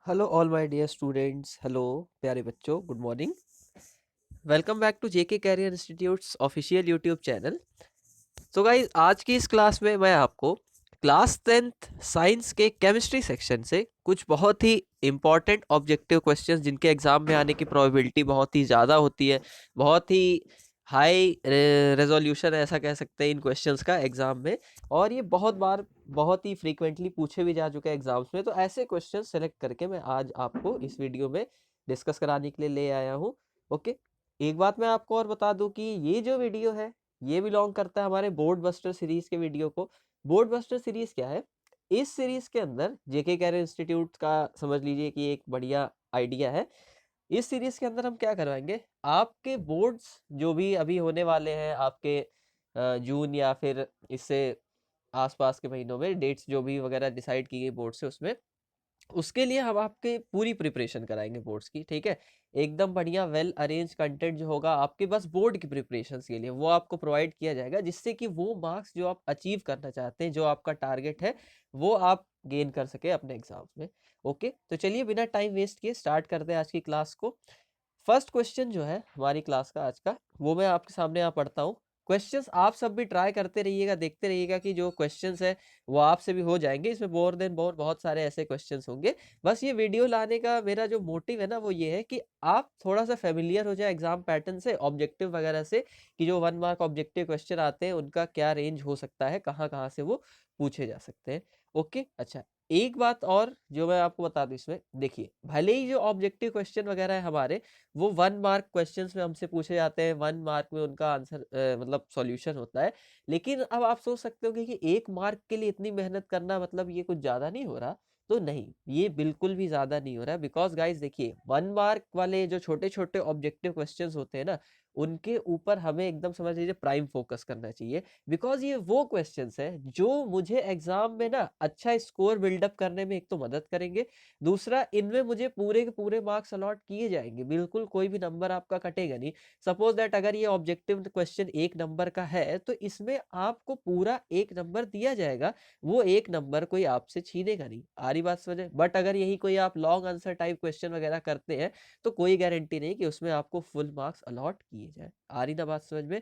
Hello all my dear students. Hello प्यारे बच्चों, good morning. Welcome back to JK Career Institute's official YouTube channel. तो guys, आज की इस क्लास में मैं आपको क्लास 10th साइंस के केमिस्ट्री सेक्शन से कुछ बहुत ही इंपॉर्टेंट ऑब्जेक्टिव क्वेश्चंस जिनके एग्जाम में आने की प्रोबेबिलिटी बहुत ही ज़्यादा होती है, बहुत ही हाई रेजोल्यूशन ऐसा कह सकते हैं इन क्वेश्चंस का एग्जाम में, और ये बहुत बार बहुत ही फ्रीक्वेंटली पूछे भी जा चुके हैं एग्जाम्स में। तो ऐसे क्वेश्चन सेलेक्ट करके मैं आज आपको इस वीडियो में डिस्कस कराने के लिए ले आया हूँ। ओके, एक बात मैं आपको और बता दूं कि ये जो वीडियो है ये बिलोंग करता है हमारे बोर्ड बस्टर सीरीज के वीडियो को। बोर्ड बस्टर सीरीज क्या है? इस सीरीज के अंदर जेके कैरियर इंस्टीट्यूट का समझ लीजिए कि एक बढ़िया आइडिया है। इस सीरीज के अंदर हम क्या करवाएंगे, आपके बोर्ड्स जो भी अभी होने वाले हैं आपके जून या फिर इससे आसपास के महीनों में, डेट्स जो भी वगैरह डिसाइड की गई बोर्ड से, उसमें उसके लिए हम आपके पूरी प्रिपरेशन कराएंगे बोर्ड्स की। ठीक है, एकदम बढ़िया वेल अरेंज कंटेंट जो होगा आपके बस बोर्ड की प्रिपरेशन के लिए वो आपको प्रोवाइड किया जाएगा, जिससे कि वो मार्क्स जो आप अचीव करना चाहते हैं, जो आपका टारगेट है, वो आप गेन कर सके अपने एग्जाम्स में। ओके, तो चलिए बिना टाइम वेस्ट किए स्टार्ट करते हैं आज की क्लास को। फर्स्ट क्वेश्चन जो है हमारी क्लास का आज का, वो मैं आपके सामने यहाँ पढ़ता हूँ। क्वेश्चंस आप सब भी ट्राई करते रहिएगा, देखते रहिएगा कि जो क्वेश्चंस है वो आपसे भी हो जाएंगे। इसमें मोर देन मोर बहुत सारे ऐसे क्वेश्चंस होंगे। बस ये वीडियो लाने का मेरा जो मोटिव है ना, वो ये है कि आप थोड़ा सा फेमिलियर हो जाए एग्जाम पैटर्न से, ऑब्जेक्टिव वगैरह से, कि जो 1 मार्क ऑब्जेक्टिव क्वेश्चन आते हैं उनका क्या रेंज हो सकता है, कहाँ कहाँ से वो पूछे जा सकते हैं। ओके, अच्छा, एक बात और जो मैं आपको बता दूं, इसमें देखिए, भले ही जो ऑब्जेक्टिव क्वेश्चन वगैरह है हमारे, वो 1 मार्क क्वेश्चंस में हमसे पूछे जाते हैं, 1 मार्क में उनका आंसर मतलब सॉल्यूशन होता है। लेकिन अब आप सोच सकते होंगे कि 1 मार्क के लिए इतनी मेहनत करना मतलब ये कुछ ज्यादा नहीं हो रहा? तो नहीं, ये बिल्कुल भी ज्यादा नहीं हो रहा है। बिकॉज गाइज देखिए, 1 मार्क वाले जो छोटे छोटे ऑब्जेक्टिव क्वेश्चंस होते हैं ना, उनके ऊपर हमें एकदम समझ लीजिए प्राइम फोकस करना चाहिए। बिकॉज ये वो क्वेश्चंस है जो मुझे एग्जाम में ना अच्छा स्कोर बिल्डअप करने में एक तो मदद करेंगे, दूसरा इनमें मुझे पूरे के पूरे मार्क्स अलॉट किए जाएंगे, बिल्कुल कोई भी नंबर आपका कटेगा नहीं। सपोज दैट अगर ये ऑब्जेक्टिव क्वेश्चन 1 नंबर का है, तो इसमें आपको पूरा 1 नंबर दिया जाएगा, वो 1 नंबर कोई आपसे छीनेगा नहीं। आ रही बात समझे? बट अगर यही कोई आप लॉन्ग आंसर टाइप क्वेश्चन वगैरह करते हैं, तो कोई गारंटी नहीं कि उसमें आपको फुल मार्क्स अलॉट किए जाए। आ रही ना बात समझ में?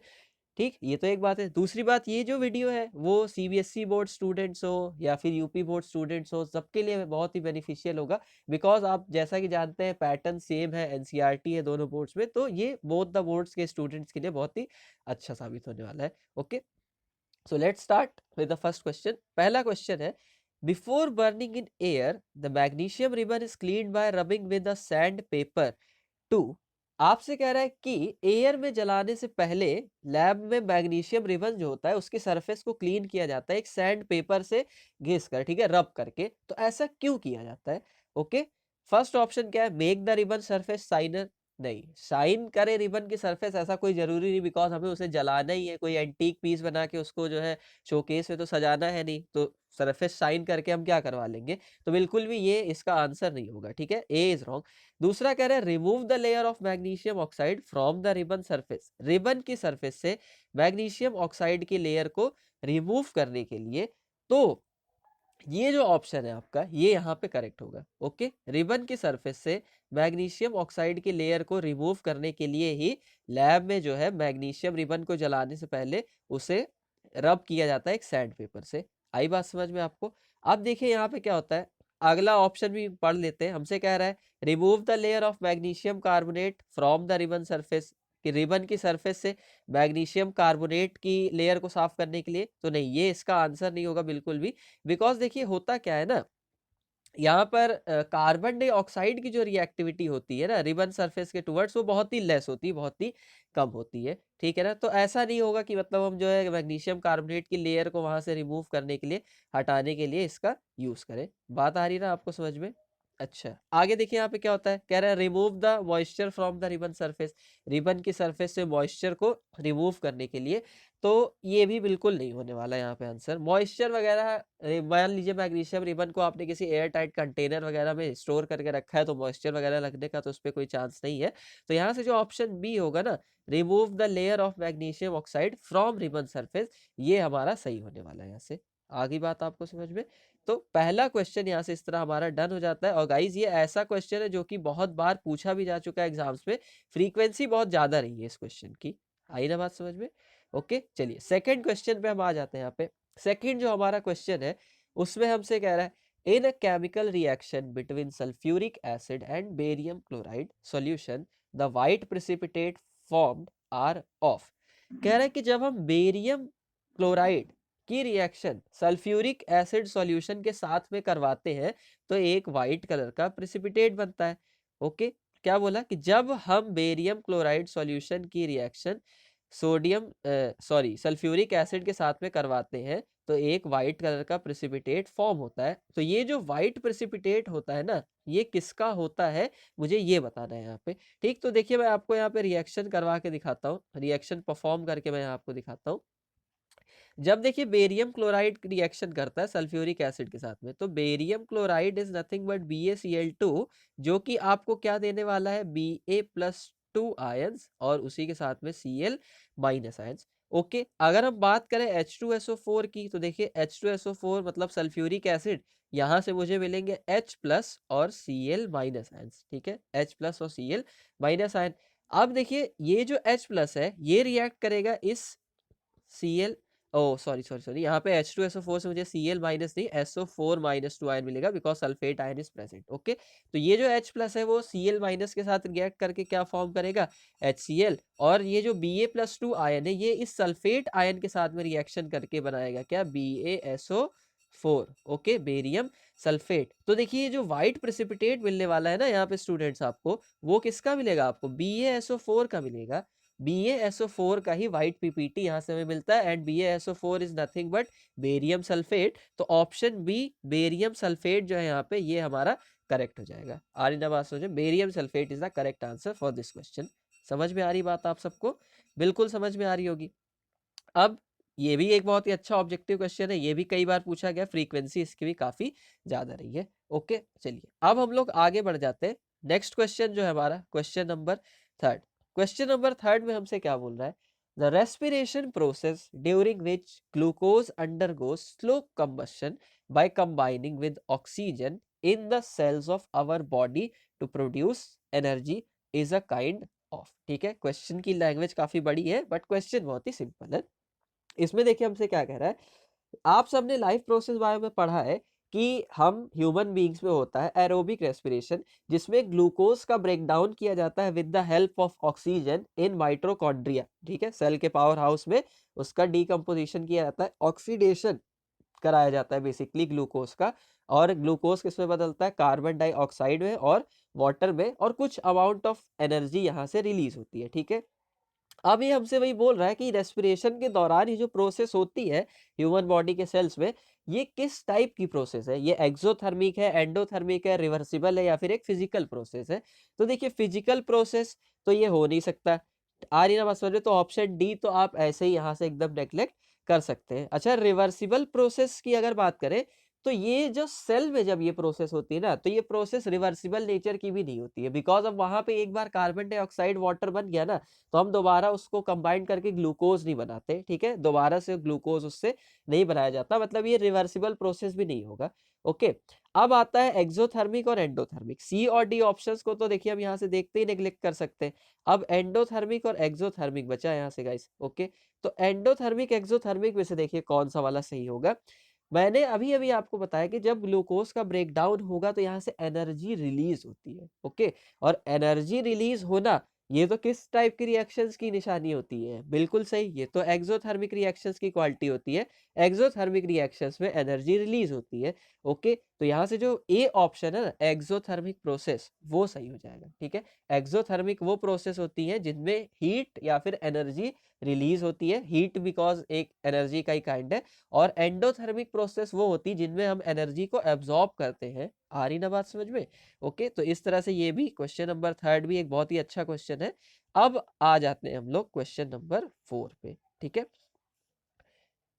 ठीक, ये तो एक बात है। दूसरी बात, ये जो वीडियो है वो सीबीएसई बोर्ड स्टूडेंट्स हो या फिर यूपी बोर्ड स्टूडेंट्स हो, सबके लिए बहुत ही बेनिफिशियल होगा। बिकॉज आप जैसा कि जानते हैं पैटर्न सेम है, एनसीईआरटी है दोनों बोर्ड्स में, तो ये बोथ द बोर्ड्स के स्टूडेंट्स के लिए बहुत ही अच्छा साबित होने वाला है। Okay, so let's start with the first question. पहला क्वेश्चन है, before burning in air the magnesium ribbon is cleaned bye rubbing with the sand paper two. आपसे कह रहा है कि एयर में जलाने से पहले लैब में मैग्नीशियम रिबन जो होता है उसकी सरफेस को क्लीन किया जाता है एक सैंड पेपर से घिस कर, ठीक है, रब करके। तो ऐसा क्यों किया जाता है? ओके, फर्स्ट ऑप्शन क्या है, make the ribbon surface shiner. नहीं, शाइन करे रिबन की सरफेस ऐसा कोई जरूरी नहीं, बिकॉज हमें उसे जलाना ही है, कोई एंटीक पीस बना के उसको जो है शोकेस में तो सजाना है नहीं, तो सरफेस शाइन करके हम क्या करवा लेंगे? तो बिल्कुल भी ये इसका आंसर नहीं होगा। ठीक है, ए इज रॉन्ग। दूसरा कह रहे हैं, remove the layer of magnesium oxide from the ribbon surface. Ribbon की सरफेस से मैग्नीशियम ऑक्साइड की लेयर को रिमूव करने के लिए, तो ये जो ऑप्शन है आपका, ये यहाँ पे करेक्ट होगा। ओके, रिबन की सरफेस से मैग्नीशियम ऑक्साइड की लेयर को रिमूव करने के लिए ही लैब में जो है मैग्नीशियम रिबन को जलाने से पहले उसे रब किया जाता है एक सैंड पेपर से। आई बात समझ में आपको? अब देखिए यहाँ पे क्या होता है, अगला ऑप्शन भी पढ़ लेते हैं। हमसे कह रहा है, remove the layer of magnesium carbonate from the ribbon surface, कि रिबन की सरफेस से मैग्नीशियम कार्बोनेट की लेयर को साफ करने के लिए। तो नहीं, ये इसका आंसर नहीं होगा बिल्कुल भी। बिकॉज देखिए होता क्या है ना, यहाँ पर कार्बन डाइऑक्साइड की जो रिएक्टिविटी होती है ना रिबन सरफेस के टुवर्ड्स, वो बहुत ही लेस होती है, बहुत ही कम होती है। ठीक है ना, तो ऐसा नहीं होगा कि मतलब हम जो है मैग्नीशियम कार्बोनेट की लेयर को वहां से रिमूव करने के लिए, हटाने के लिए इसका यूज करें। बात आ रही ना आपको समझ में? अच्छा, आगे देखिए यहाँ पे क्या होता है, कह रहा है remove the moisture from the ribbon surface. Ribbon की सरफेस से मॉइस्चर को रिमूव करने के लिए, तो ये भी बिल्कुल नहीं होने वाला यहाँ पे आंसर। मॉइस्चर वगैरह, मान लीजिए मैग्नीशियम रिबन को आपने किसी एयर टाइट कंटेनर वगैरह में स्टोर करके रखा है, तो मॉइस्चर वगैरह लगने का तो उस पर कोई चांस नहीं है। तो यहाँ से जो ऑप्शन बी होगा ना, remove the layer of magnesium oxide from ribbon surface, ये हमारा सही होने वाला है। यहाँ से आगे बात आपको समझ में? तो पहला क्वेश्चन यहाँ से इस तरह हमारा डन हो जाता है। और गाइज ये ऐसा क्वेश्चन है जो कि बहुत बार पूछा भी जा चुका है एग्जाम्स में, फ्रीक्वेंसी बहुत ज्यादा रही है इस क्वेश्चन की। आई ना बात समझ में? ओके चलिए सेकंड क्वेश्चन पे हम आ जाते हैं। यहाँ पे सेकंड जो हमारा क्वेश्चन है उसमें हमसे कह रहा है in a chemical reaction between sulphuric acid and barium chloride solution the white precipitate formed are of. कह रहा है कि जब हम बेरियम क्लोराइड की रिएक्शन सल्फ्यूरिक एसिड सॉल्यूशन के साथ में करवाते हैं तो एक व्हाइट कलर का प्रेसिपिटेट बनता है। ओके क्या बोला कि जब हम बेरियम क्लोराइड सॉल्यूशन की रिएक्शन सल्फ्यूरिक एसिड के साथ में करवाते हैं तो एक व्हाइट कलर का प्रेसिपिटेट फॉर्म होता है। तो ये जो व्हाइट प्रेसिपिटेट होता है ना, ये किसका होता है मुझे ये बताना है यहाँ पे। ठीक, तो देखिए मैं आपको यहाँ पे रिएक्शन करवा के दिखाता हूँ, रिएक्शन परफॉर्म करके मैं आपको दिखाता हूँ। जब देखिए बेरियम क्लोराइड रिएक्शन करता है सल्फ्यूरिक एसिड के साथ में, तो barium chloride is nothing but BaCl2, जो कि आपको क्या देने वाला है, Ba+2 आयंस और उसी के साथ में Cl- आयंस। ओके अगर हम बात करें H2SO4 की, तो देखिए H2SO4 मतलब सल्फ्यूरिक एसिड, यहां से मुझे मिलेंगे H+ और Cl- आयंस। ठीक है, H+ और Cl- आयन। अब देखिए ये जो H+ है ये रिएक्ट करेगा इस Cl, ओ सॉरी यहाँ पे H2SO4 से मुझे Cl- नहीं SO4- आयन मिलेगा because sulphate ion is present. Okay तो ये जो H+ है वो Cl- के साथ रिएक्ट करके क्या फॉर्म करेगा, HCl। और ये जो Ba+2 आयन है ये इस सल्फेट आयन के साथ में रिएक्शन करके बनाएगा क्या, BaSO4। Okay barium sulphate. तो देखिए ये जो व्हाइट प्रेसिपिटेट मिलने वाला है ना यहाँ पे स्टूडेंट्स आपको, वो किसका मिलेगा, आपको BaSO4 का मिलेगा। BaSO4 का ही व्हाइट पीपीटी यहाँ से हमें मिलता है and BaSO4 is nothing but barium sulphate. तो ऑप्शन बी बेरियम सल्फेट जो है यहाँ पे ये हमारा करेक्ट हो जाएगा। आ रही ना बात समझे, barium sulphate is the correct answer for this question. समझ में आ रही बात आप सबको, बिल्कुल समझ में आ रही होगी। अब ये भी एक बहुत ही अच्छा ऑब्जेक्टिव क्वेश्चन है, ये भी कई बार पूछा गया, फ्रीक्वेंसी इसकी भी काफी ज्यादा रही है। ओके चलिए अब हम लोग आगे बढ़ जाते हैं। नेक्स्ट क्वेश्चन जो है हमारा question number third. Question number third में हमसे क्या बोल रहा है, the respiration process during which glucose undergoes slow combustion by combining with oxygen in the cells of our body to produce energy is a kind of. ठीक है, question की language काफी बड़ी है बट क्वेश्चन बहुत ही सिंपल है। इसमें देखिए हमसे क्या कह रहा है, आप सबने लाइफ प्रोसेस बायो में पढ़ा है कि हम ह्यूमन बीइंग्स में होता है एरोबिक रेस्पिरेशन, जिसमें ग्लूकोज का ब्रेक डाउन किया जाता है with the help of oxygen in mitochondria. ठीक है, सेल के पावर हाउस में उसका डीकम्पोजिशन किया जाता है, ऑक्सीडेशन कराया जाता है बेसिकली ग्लूकोज का। और ग्लूकोज किसमें बदलता है, कार्बन डाइऑक्साइड में और वाटर में, और कुछ अमाउंट ऑफ एनर्जी यहाँ से रिलीज होती है। ठीक है, अब ये हमसे वही बोल रहा है कि रेस्पिरेशन के दौरान ये जो प्रोसेस होती है ह्यूमन बॉडी के सेल्स में, ये किस टाइप की प्रोसेस है, ये एक्सोथर्मिक है, एंडोथर्मिक है, रिवर्सिबल है, या फिर एक फिजिकल प्रोसेस है। तो देखिए फिजिकल प्रोसेस तो ये हो नहीं सकता, आ रही ना बात समझ में, तो ऑप्शन डी तो आप ऐसे ही यहाँ से एकदम नेग्लेक्ट कर सकते हैं। अच्छा रिवर्सिबल प्रोसेस की अगर बात करें, तो ये जो सेल में जब ये प्रोसेस होती है ना, तो ये प्रोसेस रिवर्सिबल नेचर की भी नहीं होती है, बिकॉज अब वहां पे एक बार कार्बन डाइऑक्साइड वाटर बन गया ना, तो हम दोबारा उसको कंबाइन करके ग्लूकोज नहीं बनाते। ठीक है, दोबारा से ग्लूकोज उससे नहीं बनाया जाता, मतलब ये रिवर्सिबल प्रोसेस भी नहीं होगा। ओके अब आता है एक्सोथर्मिक और एंडोथर्मिक, सी और डी ऑप्शंस को तो देखिए हम यहाँ से देखते ही नेग्लेक्ट कर सकते हैं। अब एंडोथर्मिक और एक्सोथर्मिक बचा है यहाँ से गाइस। ओके तो एंडोथर्मिक एक्सोथर्मिक में से देखिए कौन सा वाला सही होगा। मैंने अभी अभी आपको बताया कि जब ग्लूकोज का ब्रेकडाउन होगा तो यहाँ से एनर्जी रिलीज होती है। ओके और एनर्जी रिलीज होना ये तो किस टाइप की रिएक्शंस की निशानी होती है, बिल्कुल सही, ये तो एक्सोथर्मिक रिएक्शंस की क्वालिटी होती है। एक्सोथर्मिक रिएक्शंस में एनर्जी रिलीज होती है। ओके तो यहाँ से जो ए ऑप्शन है ना एक्सोथर्मिक प्रोसेस, वो सही हो जाएगा। ठीक है, एक्सोथर्मिक वो प्रोसेस होती है जिनमें हीट या फिर एनर्जी रिलीज होती है, हीट बिकॉज एक एनर्जी का ही काइंड है। और एंडोथर्मिक प्रोसेस वो होती है जिनमें हम एनर्जी को एब्जॉर्ब करते हैं। आ रही ना बात समझ में। ओके तो इस तरह से ये भी क्वेश्चन नंबर थर्ड भी एक बहुत ही अच्छा क्वेश्चन है। अब आ जाते हैं हम लोग क्वेश्चन नंबर 4 पे। ठीक है,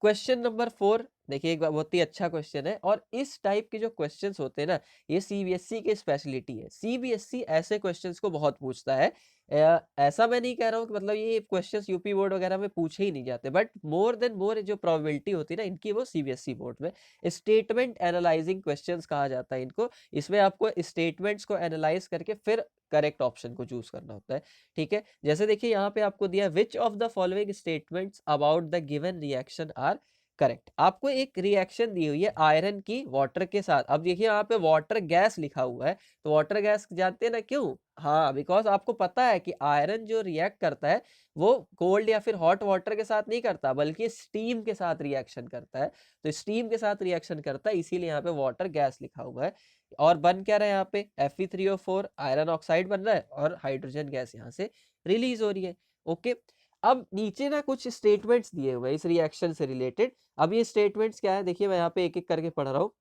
क्वेश्चन नंबर 4 देखिए एक बहुत ही अच्छा क्वेश्चन है, और इस टाइप के जो क्वेश्चंस होते हैं ना, ये सीबीएसई की स्पेशलिटी है। सीबीएसई ऐसे क्वेश्चंस को बहुत पूछता है। ऐसा मैं नहीं कह रहा हूँ कि मतलब ये क्वेश्चंस यूपी बोर्ड वगैरह में पूछे ही नहीं जाते, बट मोर देन मोर जो प्रोबेबिलिटी होती है ना इनकी, वो सीबीएसई बोर्ड में स्टेटमेंट एनालाइजिंग क्वेश्चंस कहा जाता है इनको। इसमें आपको स्टेटमेंट्स को एनालाइज करके फिर करेक्ट ऑप्शन को चूज करना होता है। ठीक है, जैसे देखिए यहाँ पे आपको दिया, which of the following statements about the given reaction are correct. आपको एक रिएक्शन दी हुई है आयरन की वाटर के साथ। अब देखिए यहाँ पे वाटर गैस लिखा हुआ है, तो वाटर गैस जानते हैं ना क्यों? हाँ, बिकॉज आपको पता है कि आयरन जो रिएक्ट करता है वो कोल्ड या फिर हॉट वाटर के साथ नहीं करता, बल्कि स्टीम के साथ रिएक्शन करता है। तो स्टीम के साथ रिएक्शन करता है, इसीलिए यहाँ पे वाटर गैस लिखा हुआ है। और बन क्या रहा है यहाँ पे? Fe3O4 आयरन ऑक्साइड बन रहा है, और हाइड्रोजन गैस यहाँ से रिलीज हो रही है। ओके, अब नीचे ना कुछ स्टेटमेंट्स दिए हुए हैं इस रिएक्शन से रिलेटेड। अब ये स्टेटमेंट्स क्या है, देखिए मैं यहाँ पे एक एक करके पढ़ रहा हूँ।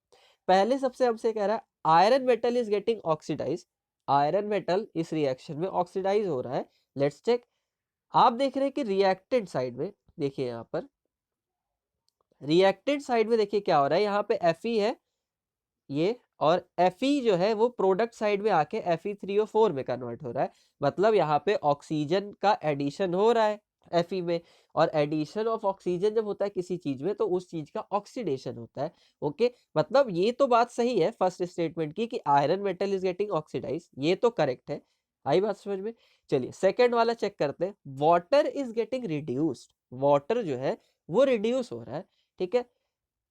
पहले सबसे हमसे कह रहा है iron metal is getting oxidise. Iron metal इस रिएक्शन में ऑक्सीडाइज हो रहा है। Let's check. आप देख रहे हैं कि रिएक्टेंट साइड में, देखिए यहाँ पर रिएक्टेंट साइड में देखिए क्या हो रहा है, यहाँ पे Fe है ये, और Fe जो है वो प्रोडक्ट साइड में आके Fe3O4 में कन्वर्ट हो रहा है। मतलब यहाँ पे ऑक्सीजन का एडिशन हो रहा है Fe में, और एडिशन ऑफ ऑक्सीजन जब होता है किसी चीज में तो उस चीज का ऑक्सीडेशन होता है। ओके, मतलब ये तो बात सही है फर्स्ट स्टेटमेंट की कि iron metal is getting oxidise, ये तो करेक्ट है। आई बात समझ में? चलिए सेकंड वाला चेक करते हैं। Water is getting reduced, water जो है वो रिड्यूस हो रहा है। ठीक है,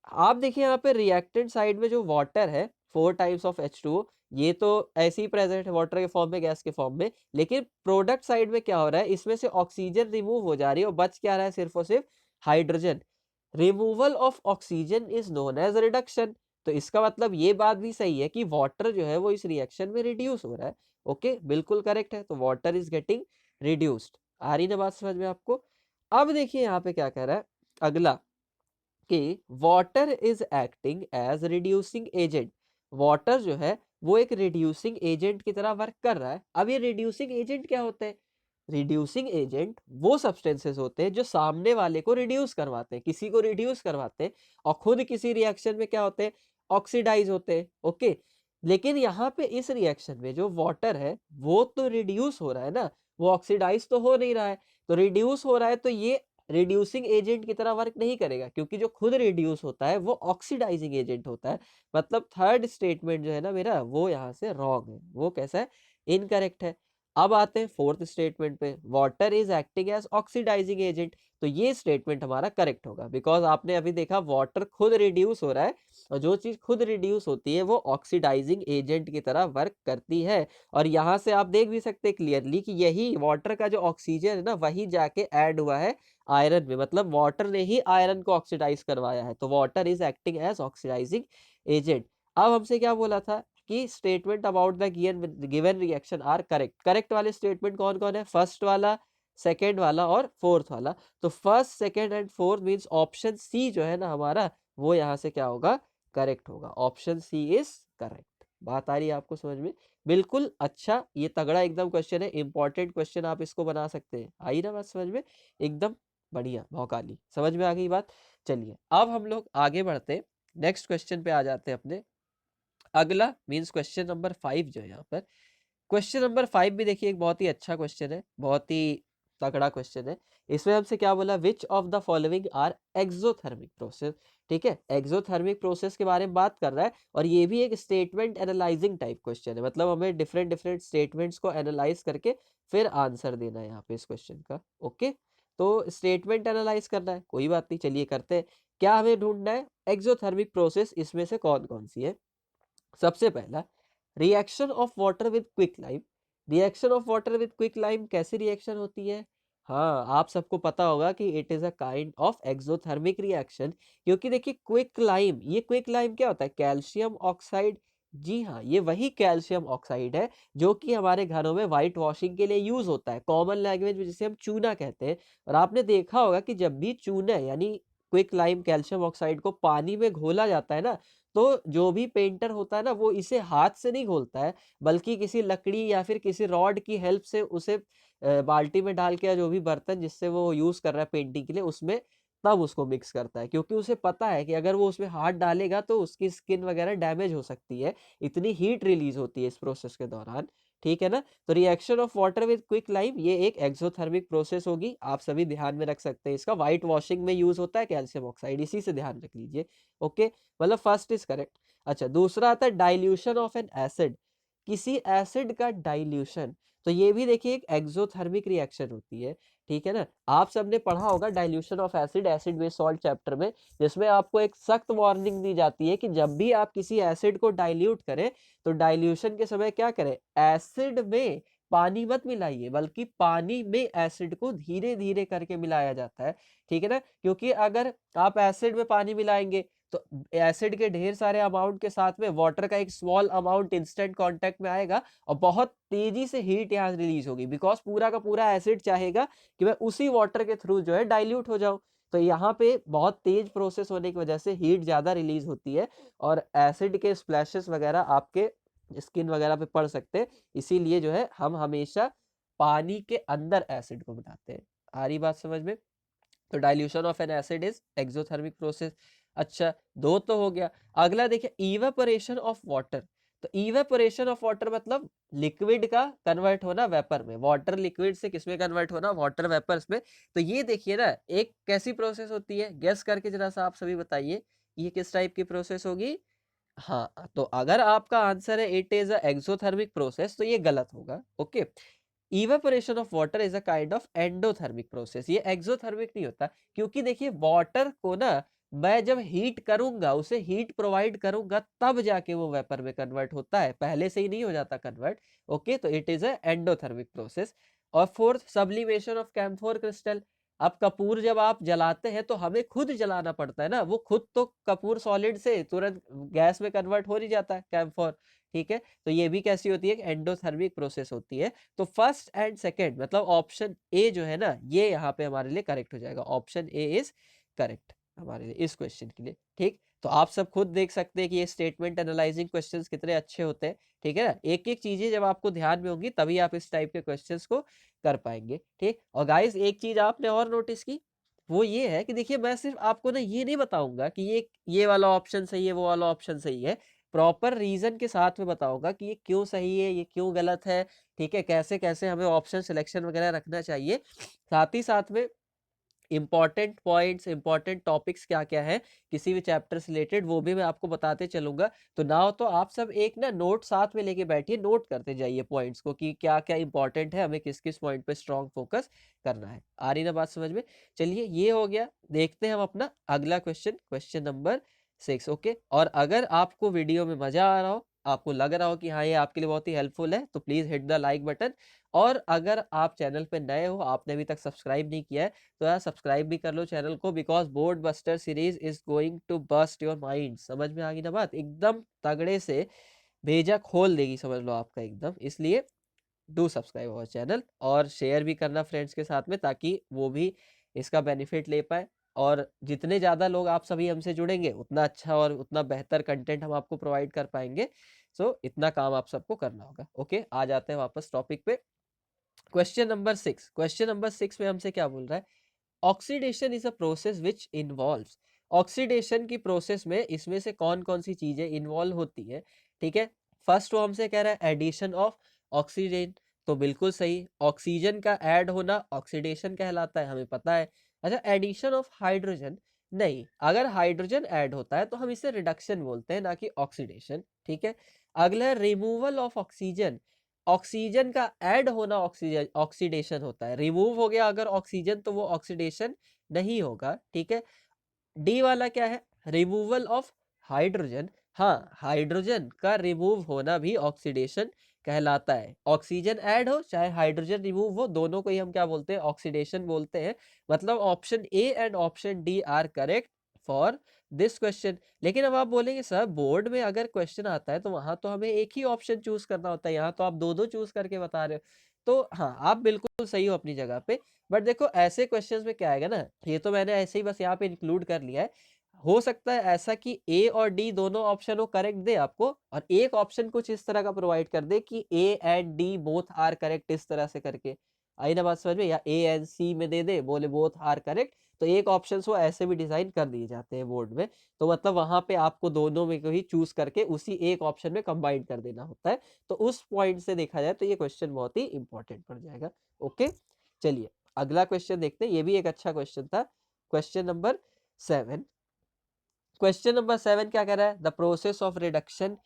आप देखिए यहाँ पे रिएक्टेंट साइड में जो वाटर है 4 टाइप्स ऑफ H2O, ये तो ऐसे ही प्रेजेंट है वाटर के फॉर्म में, गैस के फॉर्म में। लेकिन प्रोडक्ट साइड में क्या हो रहा है, इसमें से ऑक्सीजन रिमूव हो जा रही है और बच क्या रहा है, सिर्फ और सिर्फ hydrogen. Removal of oxygen is known as reduction. तो इसका मतलब ये बात भी सही है कि वाटर जो है वो इस रिएक्शन में रिड्यूस हो रहा है। ओके, बिल्कुल करेक्ट है। तो वाटर इज गेटिंग रिड्यूस्ड। आ रही ना बात समझ में आपको? अब देखिए यहाँ पे क्या कह रहा है अगला, कि water is acting as reducing agent. Water जो है वो एक रिड्यूसिंग एजेंट की तरह वर्क कर रहा है। अब ये रिड्यूसिंग एजेंट क्या होते हैं? रिड्यूसिंग एजेंट वो सब्सटेंसेस होते हैं जो सामने वाले को रिड्यूस करवाते हैं, किसी को रिड्यूस करवाते हैं, और खुद किसी रिएक्शन में क्या होते हैं, ऑक्सीडाइज होते हैं। ओके, लेकिन यहाँ पे इस रिएक्शन में जो वाटर है वो तो रिड्यूस हो रहा है ना, वो ऑक्सीडाइज तो हो नहीं रहा है। तो रिड्यूस हो रहा है तो ये रिड्यूसिंग एजेंट की तरह वर्क नहीं करेगा, क्योंकि जो खुद रिड्यूस होता है वो ऑक्सीडाइजिंग एजेंट होता है। मतलब थर्ड स्टेटमेंट जो है ना मेरा, वो यहाँ से रॉन्ग है। वो कैसा है? इनकरेक्ट है। अब आते हैं फोर्थ स्टेटमेंट पे, water is acting as oxidising agent. तो ये स्टेटमेंट हमारा करेक्ट होगा, बिकॉज आपने अभी देखा वाटर खुद रिड्यूस हो रहा है, और जो चीज खुद रिड्यूस होती है वो ऑक्सीडाइजिंग एजेंट की तरह वर्क करती है। और यहाँ से आप देख भी सकते हैं क्लियरली कि यही वाटर का जो ऑक्सीजन है ना, वही जाके ऐड हुआ है आयरन में। मतलब वाटर ने ही आयरन को ऑक्सीडाइज करवाया है। तो water is acting as oxidising agent. अब हमसे क्या बोला था कि statement about the given reaction are correct. Correct वाले स्टेटमेंट कौन कौन है? फर्स्ट वाला, सेकेंड वाला और फोर्थ वाला। तो first, second and fourth means option C जो है ना हमारा, वो यहाँ से क्या होगा, करेक्ट होगा। Option C is correct. बात आ रही है आपको समझ में? बिल्कुल अच्छा, ये तगड़ा एकदम क्वेश्चन है, इंपॉर्टेंट क्वेश्चन, आप इसको बना सकते हैं। आई ना बात समझ में? एकदम बढ़िया, भौकाली। समझ में आ गई बात? चलिए अब हम लोग आगे बढ़ते हैं, नेक्स्ट क्वेश्चन पे आ जाते हैं अपने। अगला मींस क्वेश्चन नंबर 5 जो है यहाँ पर, क्वेश्चन नंबर 5 भी देखिए एक बहुत ही अच्छा क्वेश्चन है, बहुत ही तगड़ा क्वेश्चन है। इसमें हमसे क्या बोला, which of the following are exothermic process. ठीक है, एक्सोथर्मिक प्रोसेस के बारे में बात कर रहा है, और ये भी एक स्टेटमेंट एनालाइजिंग टाइप क्वेश्चन है। मतलब हमें डिफरेंट डिफरेंट स्टेटमेंट्स को एनालाइज करके फिर आंसर देना है यहाँ पे इस क्वेश्चन का। ओके, तो स्टेटमेंट एनालाइज करना है, कोई बात नहीं, चलिए करते हैं। क्या हमें ढूंढना है? एक्सोथर्मिक प्रोसेस इसमें से कौन कौन सी है। सबसे पहला, reaction of water with quick lime. Reaction of water with quick lime कैसी रिएक्शन होती है? हाँ, आप सबको पता होगा कि it is a kind of exothermic reaction. क्योंकि देखिए क्विक लाइम, ये क्विक लाइम क्या होता है? Calcium oxide. जी हाँ, ये वही कैल्शियम ऑक्साइड है जो कि हमारे घरों में व्हाइट वॉशिंग के लिए यूज होता है, कॉमन लैंग्वेज में जिसे हम चूना कहते हैं। और आपने देखा होगा कि जब भी चूना यानी क्विक लाइम कैल्शियम ऑक्साइड को पानी में घोला जाता है ना, तो जो भी पेंटर होता है ना, वो इसे हाथ से नहीं घोलता है, बल्कि किसी लकड़ी या फिर किसी रॉड की हेल्प से उसे बाल्टी में डाल के, या जो भी बर्तन जिससे वो यूज कर रहा है पेंटिंग के लिए, उसमें तब उसको मिक्स करता है, क्योंकि उसे पता है कि अगर वो उसमें हाथ डालेगा तो उसकी स्किन वगैरह डैमेज हो सकती है, इतनी हीट रिलीज होती है इस प्रोसेस के दौरान, ठीक है ना। तो reaction of water with quick lime ये एक एक्सोथर्मिक प्रोसेस होगी, आप सभी ध्यान में रख सकते हैं। इसका व्हाइट वॉशिंग में यूज होता है कैल्शियम ऑक्साइड, इसी से ध्यान रख लीजिए। ओके, मतलब फर्स्ट इज करेक्ट। अच्छा, दूसरा आता है डाइल्यूशन ऑफ एन एसिड, किसी एसिड का डाइल्यूशन, तो ये भी देखिए एक एक्सोथर्मिक रिएक्शन होती है, ठीक है ना। आप सबने पढ़ा होगा dilution of acid, acid base salt chapter में, जिसमें आपको एक सख्त वार्निंग दी जाती है कि जब भी आप किसी एसिड को डाइल्यूट करें तो डाइल्यूशन के समय क्या करें, एसिड में पानी मत मिलाइए, बल्कि पानी में एसिड को धीरे धीरे करके मिलाया जाता है, ठीक है ना। क्योंकि अगर आप एसिड में पानी मिलाएंगे तो एसिड के ढेर सारे अमाउंट के साथ में वाटर का एक स्मॉल अमाउंट इंस्टेंट कांटेक्ट में आएगा और बहुत तेजी से हीट यहाँ रिलीज होगी, बिकॉज पूरा का पूरा एसिड चाहेगा कि मैं उसी वाटर के थ्रू जो है डाइल्यूट हो जाऊं। तो यहाँ पे बहुत तेज प्रोसेस होने की वजह से हीट ज्यादा रिलीज होती है और एसिड के स्प्लैशेस वगैरह आपके स्किन वगैरह पे पड़ सकते हैं, इसीलिए जो है हम हमेशा पानी के अंदर एसिड को बनाते हैं। आ रही बात समझ में? तो dilution of an acid is exothermic process. अच्छा, दो तो हो गया। अगला देखिए इवेपोरेशन ऑफ वाटर, तो इवेपोरेशन ऑफ वाटर मतलब लिक्विड का कन्वर्ट होना वेपर में, वाटर लिक्विड से किसमें कन्वर्ट होना, वाटर वेपर्स में। तो ये देखिए ना एक कैसी प्रोसेस होती है, गेस करके जरा सा आप सभी बताइए ये किस टाइप की प्रोसेस होगी। हाँ, तो अगर आपका आंसर है it is a exothermic process तो ये गलत होगा। Okay, evaporation of water is a kind of endothermic process, ये एक्सोथर्मिक नहीं होता, क्योंकि देखिए वाटर को ना मैं जब हीट करूंगा, उसे हीट प्रोवाइड करूंगा, तब जाके वो वेपर में कन्वर्ट होता है, पहले से ही नहीं हो जाता कन्वर्ट। ओके, तो it is a endothermic process. और fourth, sublimation of camphor crystal. अब कपूर जब आप जलाते हैं तो हमें खुद जलाना पड़ता है ना, वो खुद तो कपूर सॉलिड से तुरंत गैस में कन्वर्ट हो नहीं जाता है कैम्फोर, ठीक है। तो ये भी कैसी होती है, एंडोथर्मिक प्रोसेस होती है। तो फर्स्ट एंड सेकंड मतलब ऑप्शन ए जो है ना, ये यहाँ पे हमारे लिए करेक्ट हो जाएगा, ऑप्शन ए इज करेक्ट हमारे लिए इस क्वेश्चन के लिए, ठीक। तो आप सब खुद देख सकते हैं कि ये स्टेटमेंट एनालाइजिंग क्वेश्चंस कितने अच्छे होते हैं, ठीक है ना। एक एक चीजें जब आपको ध्यान में होंगी तभी आप इस टाइप के क्वेश्चंस को कर पाएंगे, ठीक। और गाइस एक चीज आपने और नोटिस की, वो ये है कि देखिए मैं सिर्फ आपको ना ये नहीं बताऊंगा कि ये वाला ऑप्शन सही है, वो वाला ऑप्शन सही है, प्रॉपर रीजन के साथ में बताऊंगा कि ये क्यों सही है, ये क्यों गलत है, ठीक है, कैसे कैसे हमें ऑप्शन सिलेक्शन वगैरह रखना चाहिए। साथ ही साथ में इंपॉर्टेंट पॉइंट्स, इंपॉर्टेंट टॉपिक्स क्या क्या है किसी भी चैप्टर से रिलेटेड, वो भी मैं आपको बताते चलूंगा। तो ना हो तो आप सब एक ना नोट साथ में लेके बैठिए, नोट करते जाइए पॉइंट्स को कि क्या क्या इंपॉर्टेंट है, हमें किस किस पॉइंट पे स्ट्रॉन्ग फोकस करना है। आ रही ना बात समझ में? चलिए ये हो गया, देखते हैं हम अपना अगला क्वेश्चन, क्वेश्चन नंबर 6। ओके, और अगर आपको वीडियो में मजा आ रहा हो, आपको लग रहा हो कि हाँ ये आपके लिए बहुत ही हेल्पफुल है, तो please hit the like button. और अगर आप चैनल पे नए हो, आपने अभी तक सब्सक्राइब नहीं किया है, तो यार सब्सक्राइब भी कर लो चैनल को, because board buster series is going to bust your mind. समझ में आ गई ना बात, एकदम तगड़े से भेजा खोल देगी समझ लो आपका एकदम, इसलिए डू सब्सक्राइब अवर चैनल और शेयर भी करना फ्रेंड्स के साथ में, ताकि वो भी इसका बेनिफिट ले पाए। और जितने ज़्यादा लोग आप सभी हमसे जुड़ेंगे उतना अच्छा और उतना बेहतर कंटेंट हम आपको प्रोवाइड कर पाएंगे। सो इतना काम आप सबको करना होगा। ओके, आ जाते हैं वापस टॉपिक पे। क्वेश्चन नंबर 6, क्वेश्चन नंबर 6 में हमसे क्या बोल रहा है, oxidation is a process which involves. Oxidation की प्रोसेस में इसमें से कौन कौन सी चीजें इन्वॉल्व होती है, ठीक है। फर्स्ट वो हमसे कह रहा है एडिशन ऑफ ऑक्सीजन, तो बिल्कुल सही, ऑक्सीजन का ऐड होना ऑक्सीडेशन कहलाता है, हमें पता है। अच्छा, एडिशन ऑफ हाइड्रोजन, नहीं, अगर हाइड्रोजन ऐड होता है तो हम इसे रिडक्शन बोलते हैं, ना कि ऑक्सीडेशन, ठीक है। अगला है रिमूवल ऑफ ऑक्सीजन, ऑक्सीजन का ऐड होना ऑक्सीजन ऑक्सीडेशन होता है, रिमूव हो गया अगर ऑक्सीजन तो वो ऑक्सीडेशन नहीं होगा, ठीक है। डी वाला क्या है, रिमूवल ऑफ हाइड्रोजन, हाँ हाइड्रोजन का रिमूव होना भी ऑक्सीडेशन कहलाता है। ऑक्सीजन ऐड हो चाहे हाइड्रोजन रिमूव हो, दोनों को ही हम क्या बोलते हैं, ऑक्सीडेशन बोलते हैं। मतलब option A and option D R correct for this question. लेकिन अब आप बोलेंगे सर बोर्ड में अगर क्वेश्चन आता है तो वहां तो हमें एक ही ऑप्शन चूज करना होता है, यहाँ तो आप दो दो चूज करके बता रहे हो। तो हाँ, आप बिल्कुल सही हो अपनी जगह पे, बट देखो ऐसे क्वेश्चंस में क्या आएगा ना, ये तो मैंने ऐसे ही बस यहाँ पे इंक्लूड कर लिया है। हो सकता है ऐसा कि ए और डी दोनों ऑप्शन वो करेक्ट दे आपको, और एक ऑप्शन कुछ इस तरह का प्रोवाइड कर दे कि A and D both are correct, इस तरह से करके। आई ना बात समझ में, या ए एंड सी में दे दे, बोले बोथ आर करेक्ट, तो एक ऑप्शन वो ऐसे भी डिजाइन कर दिए जाते हैं बोर्ड में। तो मतलब वहां पे आपको दोनों में को ही चूज करके उसी एक ऑप्शन में कंबाइन कर देना होता है। तो उस पॉइंट से देखा जाए तो ये क्वेश्चन बहुत ही इंपॉर्टेंट पड़ जाएगा। ओके, चलिए अगला क्वेश्चन देखते हैं, ये भी एक अच्छा क्वेश्चन था। Question number 7। क्वेश्चन नंबर 7 क्या कह रहा है, the process of reduction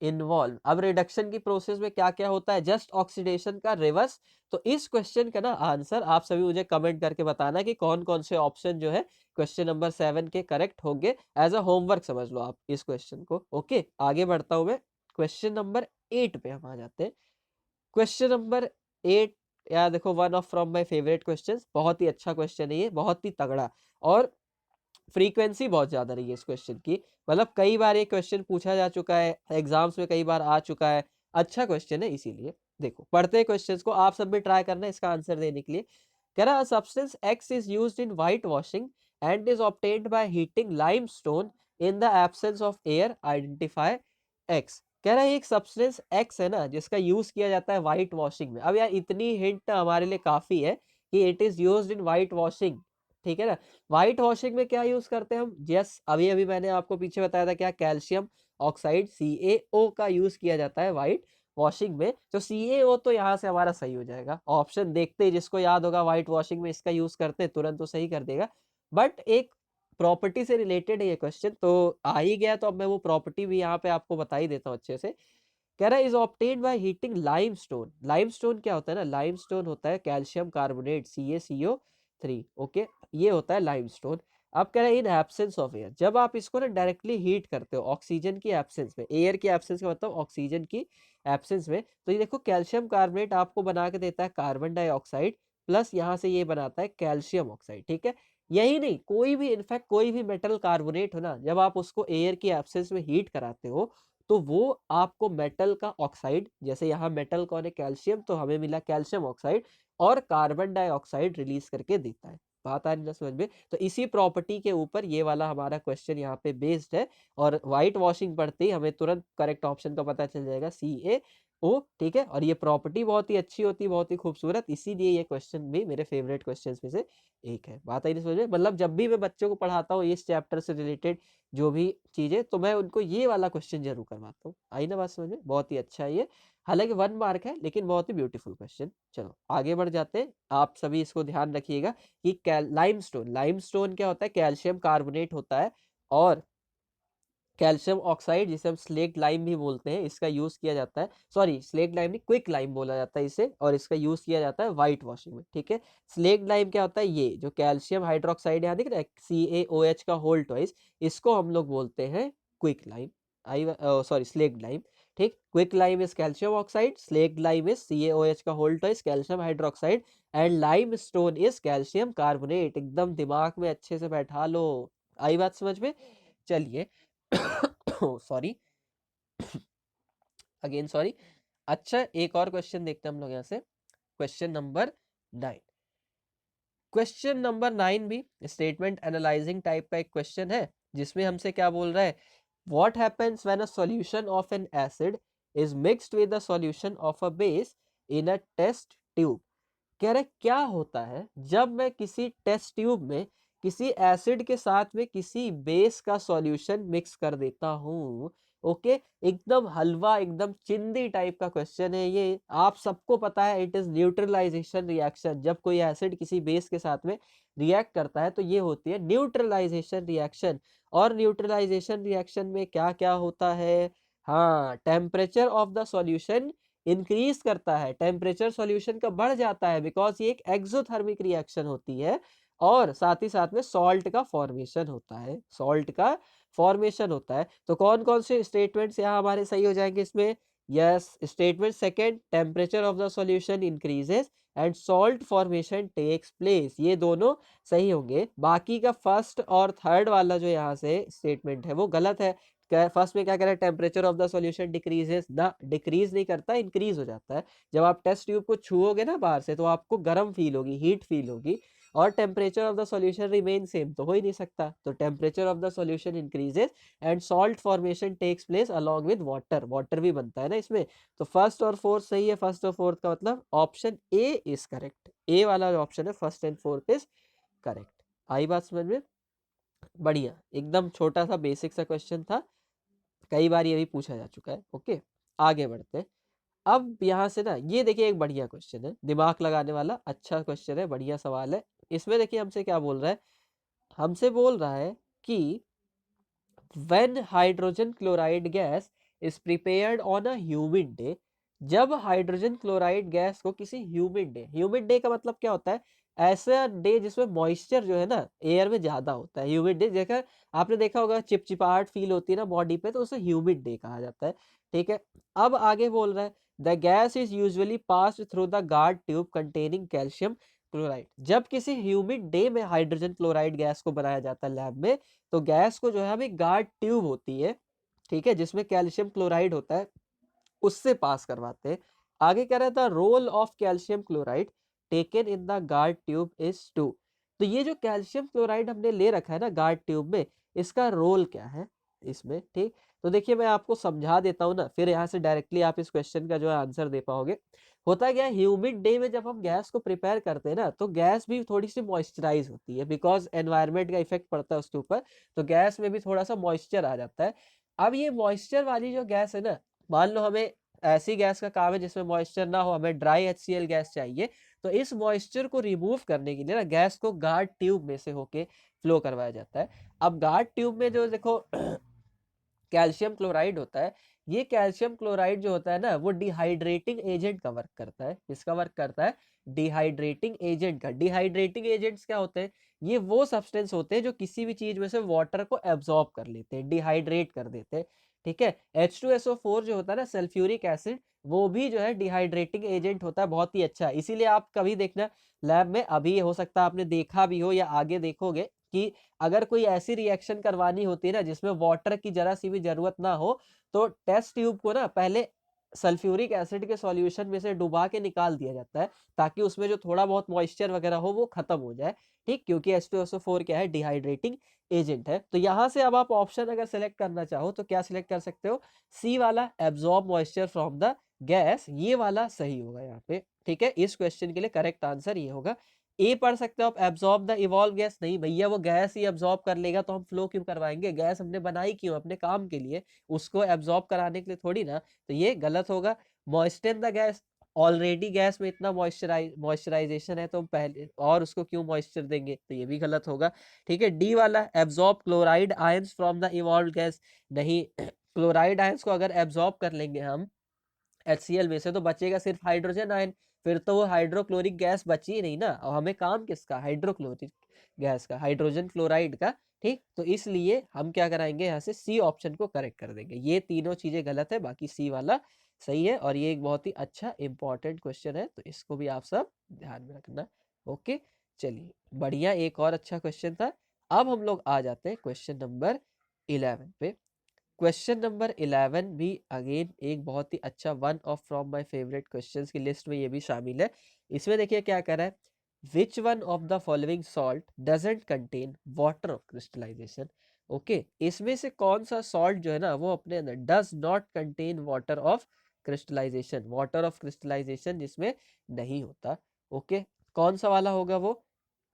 involve. अब रिडक्शन की प्रोसेस में क्या क्या होता है, जस्ट ऑक्सीडेशन का रिवर्स। तो इस क्वेश्चन का ना आंसर आप सभी मुझे कमेंट करके बताना कि कौन कौन से ऑप्शन जो है क्वेश्चन नंबर 7 के करेक्ट होंगे। एज अ होमवर्क समझ लो आप इस क्वेश्चन को। ओके, आगे बढ़ता हूं मैं, क्वेश्चन नंबर 8 पे हम आ जाते हैं। क्वेश्चन नंबर 8, यार देखो, one of from my favourite questions, बहुत ही अच्छा क्वेश्चन है ये, बहुत ही तगड़ा, और फ्रीक्वेंसी बहुत ज्यादा रही है इस क्वेश्चन की। मतलब कई बार ये क्वेश्चन पूछा जा चुका है एग्जाम्स में, कई बार आ चुका है, अच्छा क्वेश्चन है इसीलिए। देखो पढ़ते हैं क्वेश्चंस को, आप सब भी ट्राई करना है इसका आंसर देने के लिए। कह रहा substance x is used in white washing and is obtained by heating limestone in the absence of air, identify x. कह रहा है एक सब्सटेंस एक्स है ना जिसका यूज किया जाता है व्हाइट वॉशिंग में। अब यार इतनी हिंट हमारे लिए काफी है कि it is used in white washing, ठीक है ना। व्हाइट वॉशिंग में क्या यूज करते हैं हम, यस अभी अभी मैंने आपको पीछे बताया था क्या, कैल्शियम ऑक्साइड CaO का यूज किया जाता है व्हाइट वॉशिंग में। तो CaO तो यहाँ से हमारा सही हो जाएगा, ऑप्शन देखते ही जिसको याद होगा व्हाइट वॉशिंग में इसका यूज करते हैं तुरंत तो सही कर देगा। बट एक प्रॉपर्टी से रिलेटेड है ये क्वेश्चन, तो आ ही गया तो अब मैं वो प्रॉपर्टी भी यहाँ पे आपको बता ही देता हूँ अच्छे से। कह रहा है is obtained by heating limestone. Limestone क्या होता है ना, लाइमस्टोन होता है कैल्शियम कार्बोनेट CaCO3। ओके, ये होता है लाइमस्टोन। अब कह रहा है इन एब्सेंस ऑफ एयर, जब आप इसको ना डायरेक्टली हीट करते हो ऑक्सीजन की एब्सेंस में, एयर की एब्सेंस का मतलब ऑक्सीजन की एब्सेंस में, तो ये देखो कैल्शियम कार्बोनेट आपको बना के देता है कार्बन डाइऑक्साइड, प्लस यहाँ से ये बनाता है कैल्शियम ऑक्साइड, ठीक है। यही नहीं, कोई भी इनफैक्ट कोई भी मेटल कार्बोनेट हो ना, जब आप उसको एयर की एब्सेंस में हीट कराते हो तो वो आपको मेटल का ऑक्साइड, जैसे यहाँ मेटल कौन है, कैल्शियम, तो हमें मिला कैल्शियम ऑक्साइड और कार्बन डाइऑक्साइड रिलीज करके देता है। बात आ रही ना समझ में, तो इसी प्रॉपर्टी के ऊपर ये वाला हमारा क्वेश्चन यहाँ पे बेस्ड है। और व्हाइट वॉशिंग पढ़ते ही हमें तुरंत करेक्ट ऑप्शन का पता चल जाएगा CaO, ठीक है। और ये प्रॉपर्टी बहुत ही अच्छी होती है, बहुत ही खूबसूरत, इसीलिए ये क्वेश्चन भी मेरे फेवरेट क्वेश्चन में से एक है। बात आई नहीं समझ में, मतलब जब भी मैं बच्चों को पढ़ाता हूँ इस चैप्टर से रिलेटेड जो भी चीजें, तो मैं उनको ये वाला क्वेश्चन जरूर करवाता हूँ। आई ना बात समझ में, बहुत ही अच्छा है ये, हालांकि 1 मार्क है लेकिन बहुत ही ब्यूटीफुल क्वेश्चन। चलो आगे बढ़ जाते हैं, आप सभी इसको ध्यान रखिएगा कि लाइमस्टोन, लाइमस्टोन क्या होता है, कैल्शियम कार्बोनेट होता है, और कैल्शियम ऑक्साइड जिसे हम स्लेट लाइम भी बोलते हैं, इसका यूज किया जाता है, सॉरी स्लेट लाइम नहीं, क्विक लाइम बोला जाता है इसे, और इसका यूज किया जाता है व्हाइट वॉशिंग में, ठीक है। स्लेट लाइम क्या होता है, ये जो कैल्शियम हाइड्रोक्साइड यहाँ दिख रहा है CaOH का होल ट्वाइस, इसको हम लोग बोलते हैं quick lime, I sorry slate lime, ठीक। Quick lime is calcium oxide, slate lime is CaOH का whole twice calcium hydroxide, and lime stone is calcium carbonate. एकदम दिमाग में अच्छे से बैठा लो, आई बात समझ में। चलिए सॉरी, अगेन सॉरी। अच्छा एक और क्वेश्चन देखते हैं हम लोग यहाँ से, क्वेश्चन नंबर 9। क्वेश्चन नंबर 9 भी स्टेटमेंट एनालाइजिंग टाइप का एक क्वेश्चन है, जिसमें हमसे क्या बोल रहा है, what happens when a solution of an acid is mixed with a solution of a base in a test tube. कह रहे क्या होता है जब मैं किसी टेस्ट ट्यूब में किसी एसिड के साथ में किसी बेस का सॉल्यूशन मिक्स कर देता हूं। ओके, एकदम हलवा, एकदम चिंदी टाइप का क्वेश्चन है ये, आप सबको पता है, इट इज न्यूट्रलाइजेशन रिएक्शन। जब कोई एसिड किसी बेस के साथ में रिएक्ट करता है तो ये होती है न्यूट्रलाइजेशन रिएक्शन। और न्यूट्रलाइजेशन रिएक्शन में क्या क्या होता है, हाँ, temperature of the solution increase करता है, टेम्परेचर सॉल्यूशन का बढ़ जाता है, बिकॉज ये एक एक्सोथर्मिक रिएक्शन होती है। और साथ ही साथ में सॉल्ट का फॉर्मेशन होता है, सॉल्ट का फॉर्मेशन होता है। तो कौन कौन से स्टेटमेंट्स यहाँ हमारे सही हो जाएंगे इसमें, yes statement second, temperature of the solution increases and salt formation takes place, ये दोनों सही होंगे। बाकी का फर्स्ट और थर्ड वाला जो यहाँ से स्टेटमेंट है वो गलत है। फर्स्ट में क्या कह रहा है, temperature of the solution decreases ना, डिक्रीज नहीं करता, इंक्रीज हो जाता है। जब आप टेस्ट ट्यूब को छुओगे ना बाहर से तो आपको गर्म फील होगी, हीट फील होगी। और temperature of the solution remain same, तो हो ही नहीं सकता। तो temperature of the solution increases and salt formation takes place along with water, water भी बनता है ना इसमें। तो फर्स्ट और फोर्थ सही है, फर्स्ट और फोर्थ का मतलब option A is correct, A वाला जो ऑप्शन है first and fourth is correct. आई बात समझ में? बढ़िया, एकदम छोटा सा बेसिक सा क्वेश्चन था, कई बार ये भी पूछा जा चुका है। ओके, आगे बढ़ते हैं। अब यहाँ से ना ये देखिए एक बढ़िया क्वेश्चन है, दिमाग लगाने वाला अच्छा क्वेश्चन है, बढ़िया सवाल है। इसमें देखिए हमसे क्या बोल रहा है, हमसे बोल रहा है कि when hydrogen chloride gas is prepared on a humid day, जब हाइड्रोजन क्लोराइड गैस को किसी ह्यूमिड डे का मतलब क्या होता है, ऐसा डे जिसमें मॉइस्चर जो है ना एयर में ज्यादा होता है। ह्यूमिड डे देखा, आपने देखा होगा चिपचिपाहट फील होती है ना बॉडी पे, तो उसे ह्यूमिड डे कहा जाता है। ठीक है, अब आगे बोल रहा है the gas is usually passed through the guard tube containing calcium chloride. जब किसी ह्यूमिड डे में हाइड्रोजन क्लोराइड गैस को बनाया जाता है लैब में, तो गैस को जो है हमें गार्ड ट्यूब होती है, ठीक है, जिसमें कैल्शियम क्लोराइड होता है, उससे पास करवाते हैं। आगे कह रहा था role of calcium chloride taken in the guard tube is 2। तो ये जो कैल्शियम क्लोराइड हमने ले रखा है ना गार्ड ट्यूब में, इसका रोल क्या है इसमें? ठीक, तो देखिए मैं आपको समझा देता हूँ ना, फिर यहाँ से डायरेक्टली आप इस क्वेश्चन का जो है आंसर दे पाओगे। होता क्या है, ह्यूमिड डे में जब हम गैस को प्रिपेयर करते हैं ना, तो गैस भी थोड़ी सी मॉइस्चराइज होती है, बिकॉज एनवायरमेंट का इफेक्ट पड़ता है उसके ऊपर, तो गैस में भी थोड़ा सा मॉइस्चर आ जाता है। अब ये मॉइस्चर वाली जो गैस है ना, मान लो हमें ऐसी गैस का काम है जिसमें मॉइस्चर ना हो, हमें ड्राई HCl गैस चाहिए, तो इस मॉइस्चर को रिमूव करने के लिए ना गैस को गार्ड ट्यूब में से होके फ्लो करवाया जाता है। अब गार्ड ट्यूब में जो देखो कैल्शियम क्लोराइड होता है, ये कैल्शियम क्लोराइड जो होता है ना, वो डिहाइड्रेटिंग एजेंट का वर्क करता है। किसका वर्क करता है? डिहाइड्रेटिंग एजेंट का। डिहाइड्रेटिंग एजेंट्स क्या होते हैं? ये वो सब्सटेंस होते हैं जो किसी भी चीज में से वाटर को एब्जॉर्ब कर लेते हैं, डिहाइड्रेट कर देते हैं। ठीक है, H2SO4 जो होता है ना, सल्फ्यूरिक एसिड, वो भी जो है डिहाइड्रेटिंग एजेंट होता है, बहुत ही अच्छा। इसीलिए आप कभी देखना लैब में, अभी हो सकता है आपने देखा भी हो या आगे देखोगे, कि अगर कोई ऐसी रिएक्शन करवानी होती है ना जिसमें वाटर की जरा सी भी जरूरत ना हो, तो टेस्ट ट्यूब को ना पहले सल्फ्यूरिक एसिड के सॉल्यूशन में से डुबा के निकाल दिया जाता है, ताकि उसमें जो थोड़ा बहुत मॉइस्चर वगैरह हो वो खत्म हो जाए। ठीक, क्योंकि H2SO4 क्या है? डिहाइड्रेटिंग एजेंट है। तो यहां से अब आप ऑप्शन अगर सेलेक्ट करना चाहो तो क्या सिलेक्ट कर सकते हो? सी वाला, absorb moisture from the gas, ये वाला सही होगा यहाँ पे। ठीक है, इस क्वेश्चन के लिए करेक्ट आंसर ये होगा। ए पढ़ सकते हो आप, एब्जॉर्ब द इवॉल्व गैस, नहीं भैया वो गैस ही एब्जॉर्ब कर लेगा, तो हम फ्लो क्यों करवाएंगे? गैस हमने बनाई क्यों? अपने काम के लिए, उसको एब्जॉर्ब कराने के लिए थोड़ी ना। तो ये गलत होगा। Moisture the gas, already gas में इतना मॉइस्चराइजेशन है, तो हम पहले और उसको क्यों मॉइस्चर देंगे? तो ये भी गलत होगा। ठीक है, डी वाला, absorb chloride ions from the evolve gas, नहीं क्लोराइड आयंस को अगर एब्जॉर्ब कर लेंगे हम HCl में से, तो बचेगा सिर्फ हाइड्रोजन आयन, फिर तो वो हाइड्रोक्लोरिक गैस बची ही नहीं ना, और हमें काम किसका? हाइड्रोक्लोरिक गैस का, हाइड्रोजन क्लोराइड का। ठीक, तो इसलिए हम क्या कराएंगे, यहाँ से सी ऑप्शन को करेक्ट कर देंगे। ये तीनों चीजें गलत है, बाकी सी वाला सही है, और ये एक बहुत ही अच्छा इंपॉर्टेंट क्वेश्चन है, तो इसको भी आप सब ध्यान में रखना। ओके, चलिए बढ़िया, एक और अच्छा क्वेश्चन था। अब हम लोग आ जाते हैं क्वेश्चन नंबर 11 पे। क्वेश्चन नंबर 11 भी अगेन एक बहुत ही अच्छा, one of from my favourite questions की लिस्ट में ये भी शामिल है। इसमें देखिए क्या कह रहा है, which one of the following salt doesn't contain water of crystallisation. Okay, इसमें से कौन सा सॉल्ट जो है ना, वो अपने अंदर does not contain water of crystallisation, water of crystallisation जिसमें नहीं होता। ओके, कौन सा वाला होगा वो?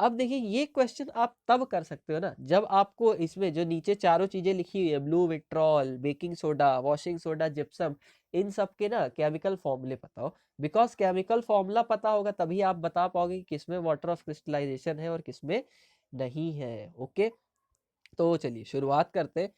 अब देखिए ये क्वेश्चन आप तब कर सकते हो ना, जब आपको इसमें जो नीचे चारों चीजें लिखी हुई है, blue vitriol, baking soda, washing soda, gypsum, इन सब के ना केमिकल फॉर्मूले पता हो। बिकॉज केमिकल फॉर्मूला पता होगा तभी आप बता पाओगे कि किसमें वाटर ऑफ क्रिस्टलाइजेशन है और किसमें नहीं है। ओके, तो चलिए शुरुआत करते हैं।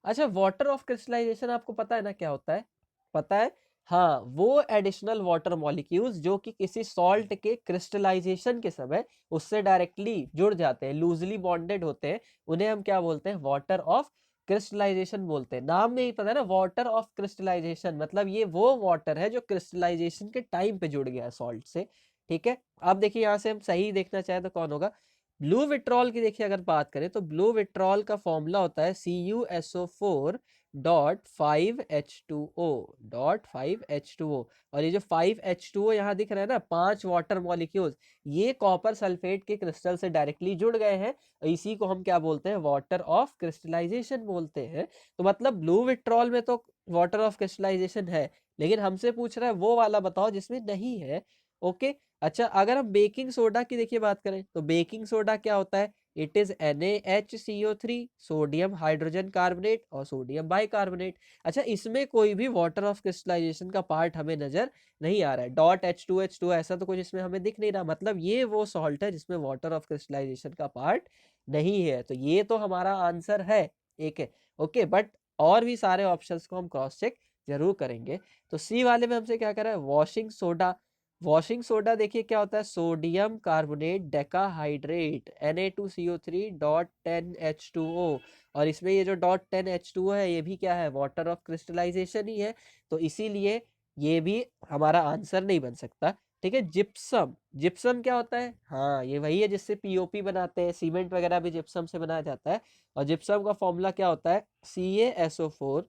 अच्छा, वाटर ऑफ क्रिस्टलाइजेशन आपको पता है ना क्या होता है? पता है, हाँ, वो एडिशनल वाटर मॉलिक्यूल्स जो कि किसी सॉल्ट के क्रिस्टलाइजेशन के समय उससे डायरेक्टली जुड़ जाते हैं, लूजली बॉन्डेड होते हैं, उन्हें हम क्या बोलते हैं? वाटर ऑफ क्रिस्टलाइजेशन बोलते हैं। नाम में ही पता है ना, वाटर ऑफ क्रिस्टलाइजेशन, मतलब ये वो वाटर है जो क्रिस्टलाइजेशन के टाइम पे जुड़ गया है सॉल्ट से। ठीक है, अब देखिए यहाँ से हम सही देखना चाहें तो कौन होगा? ब्लू विट्रॉल की देखिए अगर बात करें, तो ब्लू विट्रॉल का फॉर्मूला होता है CuSO4 .5H2O और ये जो 5H2O यहाँ दिख रहा है ना, 5 वाटर मॉलिक्यूल्स, ये कॉपर सल्फेट के क्रिस्टल से डायरेक्टली जुड़ गए हैं। इसी को हम क्या बोलते हैं, वाटर ऑफ क्रिस्टलाइजेशन बोलते हैं। तो मतलब ब्लू विट्रॉल में तो वाटर ऑफ क्रिस्टलाइजेशन है, लेकिन हमसे पूछ रहा है वो वाला बताओ जिसमें नहीं है। ओके, अच्छा अगर हम बेकिंग सोडा की देखिए बात करें, तो बेकिंग सोडा क्या होता है, it is NaHCO3, sodium hydrogen carbonate और सोडियम बाइकार्बोनेट। अच्छा, इसमें कोई भी वाटर ऑफ क्रिस्टलाइजेशन का पार्ट हमें नजर नहीं आ रहा है। .H2H2 ऐसा तो कुछ इसमें हमें दिख नहीं रहा, मतलब ये वो सॉल्ट है जिसमें वाटर ऑफ क्रिस्टलाइजेशन का पार्ट नहीं है। तो ये तो हमारा आंसर है एक है। ओके, बट और भी सारे ऑप्शंस को हम क्रॉस चेक जरूर करेंगे। तो सी वाले में हमसे क्या कर रहा है, वॉशिंग सोडा। वॉशिंग सोडा देखिए क्या होता है, सोडियम कार्बोनेट डेकाहाइड्रेट Na2CO3.10H2O, और इसमें ये जो .10H2O है ये भी क्या है, वाटर ऑफ क्रिस्टलाइजेशन ही है। तो इसीलिए ये भी हमारा आंसर नहीं बन सकता। ठीक है, जिप्सम। जिप्सम क्या होता है, हाँ ये वही है जिससे पीओपी बनाते हैं, सीमेंट वगैरह भी जिप्सम से बनाया जाता है। और जिप्सम का फॉर्मूला क्या होता है, CaSO4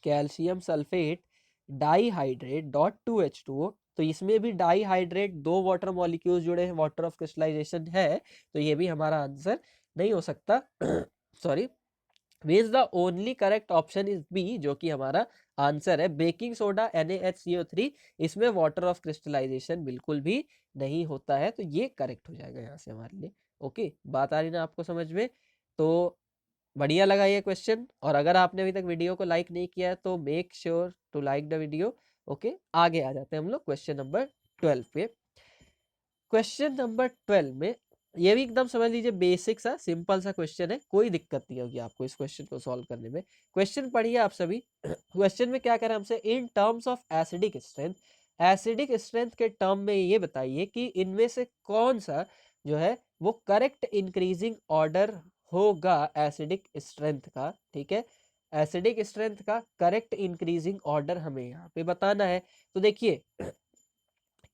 कैल्शियम सल्फेट डाईहाइड्रेट.2H2O। तो इसमें भी डाईहाइड्रेट, 2 वाटर मॉलिक्यूल्स जुड़े हैं, वाटर ऑफ क्रिस्टलाइजेशन है, तो ये भी हमारा आंसर नहीं हो सकता। Sorry, means the only correct option is B, जो कि हमारा आंसर है बेकिंग सोडा NaHCO3, इसमें वाटर ऑफ क्रिस्टलाइजेशन बिल्कुल भी नहीं होता है। तो ये करेक्ट हो जाएगा यहाँ से हमारे लिए। ओके, बात आ रही ना आपको समझ में? तो बढ़िया लगा ये क्वेश्चन, और अगर आपने अभी तक वीडियो को लाइक नहीं किया है तो make sure to like the video. Okay, आगे आ जाते हैं हम लोग क्वेश्चन नंबर 12 पे। क्वेश्चन नंबर 12 में ये भी एकदम समझ लीजिए बेसिक सा सिंपल सा क्वेश्चन है, कोई दिक्कत नहीं होगी आपको इस क्वेश्चन को सॉल्व करने में। क्वेश्चन पढ़िए आप सभी। क्वेश्चन में क्या कह रहा है हमसे, in terms of acidic strength, acidic strength के टर्म में ये बताइए कि इनमें से कौन सा जो है वो करेक्ट इंक्रीजिंग ऑर्डर होगा एसिडिक स्ट्रेंथ का। ठीक है, एसिडिक स्ट्रेंथ का करेक्ट इंक्रीजिंग ऑर्डर हमें यहाँ पे बताना है। तो देखिए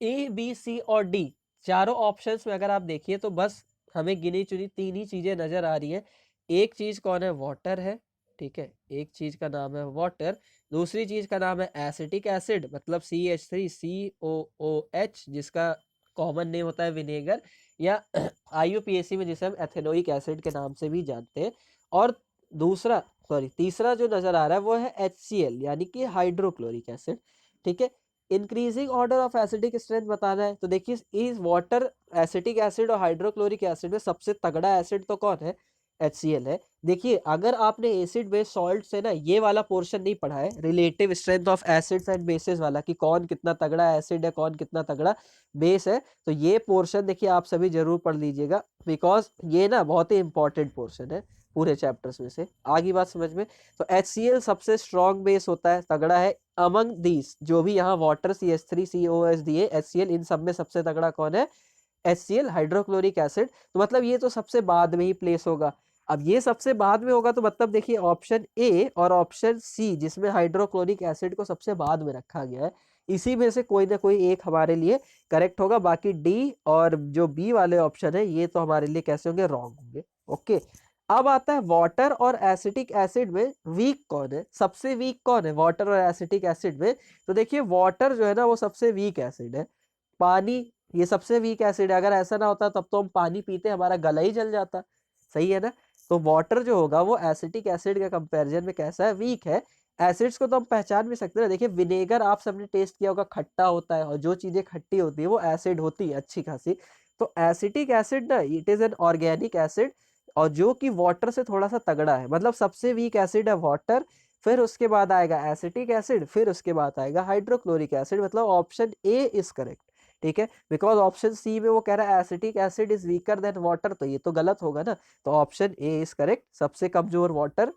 A B C और D चारों ऑप्शंस में अगर आप देखिए तो बस हमें गिनी चुनी 3 ही चीजें नजर आ रही है। एक चीज कौन है, वाटर है। ठीक है, एक चीज का नाम है वाटर, दूसरी चीज का नाम है एसिटिक एसिड, मतलब CH3COOH, जिसका कॉमन नेम होता है विनेगर, या IUPAC में जिसे हम एथेनोइक एसिड के नाम से भी जानते हैं। और दूसरा सॉरी तीसरा जो नजर आ रहा है वो है HCl, यानी कि हाइड्रोक्लोरिक एसिड। ठीक है, increasing order of acidic strength बताना है। तो देखिए इस वाटर, एसिटिक एसिड और हाइड्रोक्लोरिक एसिड में सबसे तगड़ा एसिड तो कौन है, HCl है। देखिए अगर आपने एसिड बेस सॉल्ट से ना ये वाला पोर्शन नहीं पढ़ा है, relative strength of acids and bases वाला, कि कौन कितना तगड़ा एसिड है कौन कितना तगड़ा बेस है, तो ये पोर्शन देखिए आप सभी जरूर पढ़ लीजिएगा, बिकॉज ये ना बहुत ही इंपॉर्टेंट पोर्शन है पूरे चैप्टर्स में से। आगे बात समझ में, तो HCl सबसे स्ट्रॉन्ग बेस होता है, तगड़ा है। अमंग दीज जो भी यहाँ वाटर CH3COOH दिए, HCl इन सब में सबसे तगड़ा कौन है, HCl हाइड्रोक्लोरिक एसिड। तो मतलब ये तो सबसे बाद में ही प्लेस होगा। अब ये सबसे बाद में होगा तो मतलब देखिए ऑप्शन ए और ऑप्शन सी, जिसमें हाइड्रोक्लोरिक एसिड को सबसे बाद में रखा गया है, इसी में से कोई ना कोई एक हमारे लिए करेक्ट होगा। बाकी डी और जो बी वाले ऑप्शन है ये तो हमारे लिए कैसे होंगे, रॉन्ग होंगे। ओके, अब आता है वाटर और एसिटिक एसिड में वीक कौन है, सबसे वीक कौन है वाटर और एसिटिक एसिड में। तो देखिए वाटर जो है ना वो सबसे वीक एसिड है, पानी ये सबसे वीक एसिड है। अगर ऐसा ना होता तब तो हम पानी पीते हमारा गला ही जल जाता, सही है ना। तो वाटर जो होगा वो एसिटिक एसिड के कंपैरिजन में कैसा है, वीक है। एसिड्स को तो हम पहचान भी सकते हैं, देखिए विनेगर आप सबने टेस्ट किया होगा, खट्टा होता है, और जो चीजें खट्टी होती है वो एसिड होती है अच्छी खासी। तो एसिटिक एसिड ना it is an organic acid, और जो कि वाटर से थोड़ा सा तगड़ा है, मतलब सबसे वीक एसिड है वाटर, फिर उसके बाद आएगा एसिटिक एसिड, फिर उसके बाद आएगा हाइड्रोक्लोरिक एसिड, मतलब ऑप्शन ए इज करेक्ट। ठीक है, बिकॉज ऑप्शन सी में वो कह रहा है acetic acid is weaker then water, तो ये तो गलत होगा ना। तो ऑप्शन ए इज करेक्ट, सबसे कमजोर वाटर,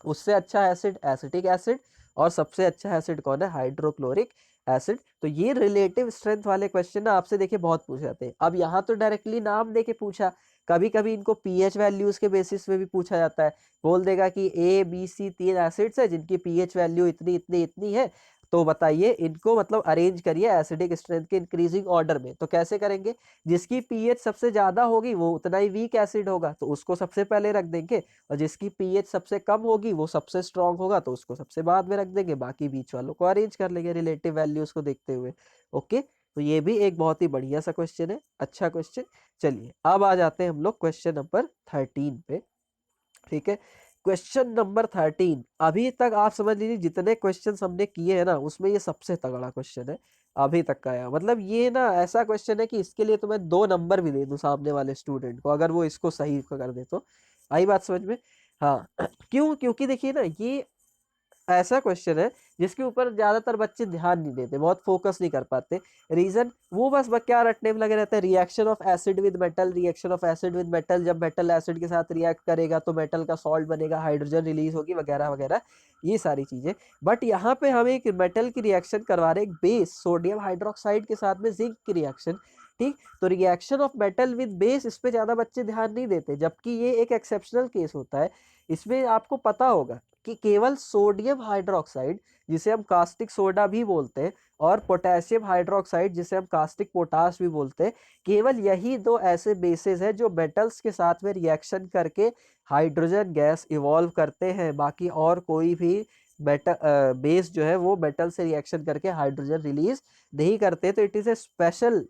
उससे अच्छा एसिड एसिटिक एसिड, और सबसे अच्छा एसिड कौन है, हाइड्रोक्लोरिक एसिड। तो ये रिलेटिव स्ट्रेंथ वाले क्वेश्चन ना आपसे देखिए बहुत पूछ जाते हैं। अब यहाँ तो डायरेक्टली नाम देके पूछा, कभी कभी इनको पीएच वैल्यूज के बेसिस पे भी पूछा जाता है, बोल देगा कि A B C 3 एसिड्स है जिनकी पीएच वैल्यू इतनी इतनी इतनी है, तो बताइए इनको मतलब अरेंज करिए एसिडिक स्ट्रेंथ के इंक्रीजिंग ऑर्डर में। तो कैसे करेंगे, जिसकी पीएच सबसे ज्यादा होगी वो उतना ही वीक एसिड होगा तो उसको सबसे पहले रख देंगे, और जिसकी पीएच सबसे कम होगी वो सबसे स्ट्रांग होगा तो उसको सबसे बाद में रख देंगे, बाकी बीच वालों को अरेंज कर लेंगे रिलेटिव वैल्यूज को देखते हुए। ओके, तो ये भी एक बहुत ही बढ़िया सा क्वेश्चन है, अच्छा क्वेश्चन। चलिए अब आ जाते हैं हम लोग क्वेश्चन नंबर 13 पे। ठीक है, क्वेश्चन नंबर 13, अभी तक आप समझ लीजिए जितने क्वेश्चन हमने किए हैं ना उसमें ये सबसे तगड़ा क्वेश्चन है अभी तक का यार। मतलब ये ना ऐसा क्वेश्चन है कि इसके लिए तो मैं 2 नंबर भी दे दूं सामने वाले स्टूडेंट को अगर वो इसको सही कर दे तो। आई बात समझ में? हाँ क्यों, क्योंकि देखिए ना ये ऐसा क्वेश्चन है जिसके ऊपर ज्यादातर बच्चे ध्यान नहीं देते, बहुत फोकस नहीं कर पाते। रीजन वो बस क्या रटने में लगे रहते हैं, reaction of acid with metal, reaction of acid with metal, जब मेटल एसिड के साथ रिएक्ट करेगा तो मेटल का सॉल्ट बनेगा, हाइड्रोजन रिलीज होगी वगैरह वगैरह, ये सारी चीजें। बट यहाँ पे हम एक मेटल की रिएक्शन करवा रहे हैं, एक बेस सोडियम हाइड्रोक्साइड के साथ में जिंक की रिएक्शन। ठीक, तो reaction of metal with base इस पे ज्यादा बच्चे ध्यान नहीं देते, जबकि ये एक एक्सेप्शनल केस होता है। इसमें आपको पता होगा कि केवल सोडियम हाइड्रोक्साइड जिसे हम कास्टिक सोडा भी बोलते हैं और पोटेशियम हाइड्रोक्साइड जिसे हम कास्टिक पोटाश भी बोलते हैं, केवल यही दो ऐसे बेसेस हैं जो मेटल्स के साथ में रिएक्शन करके हाइड्रोजन गैस इवॉल्व करते हैं। बाकी और कोई भी मेटल बेस जो है वो मेटल से रिएक्शन करके हाइड्रोजन रिलीज नहीं करते। तो it is a special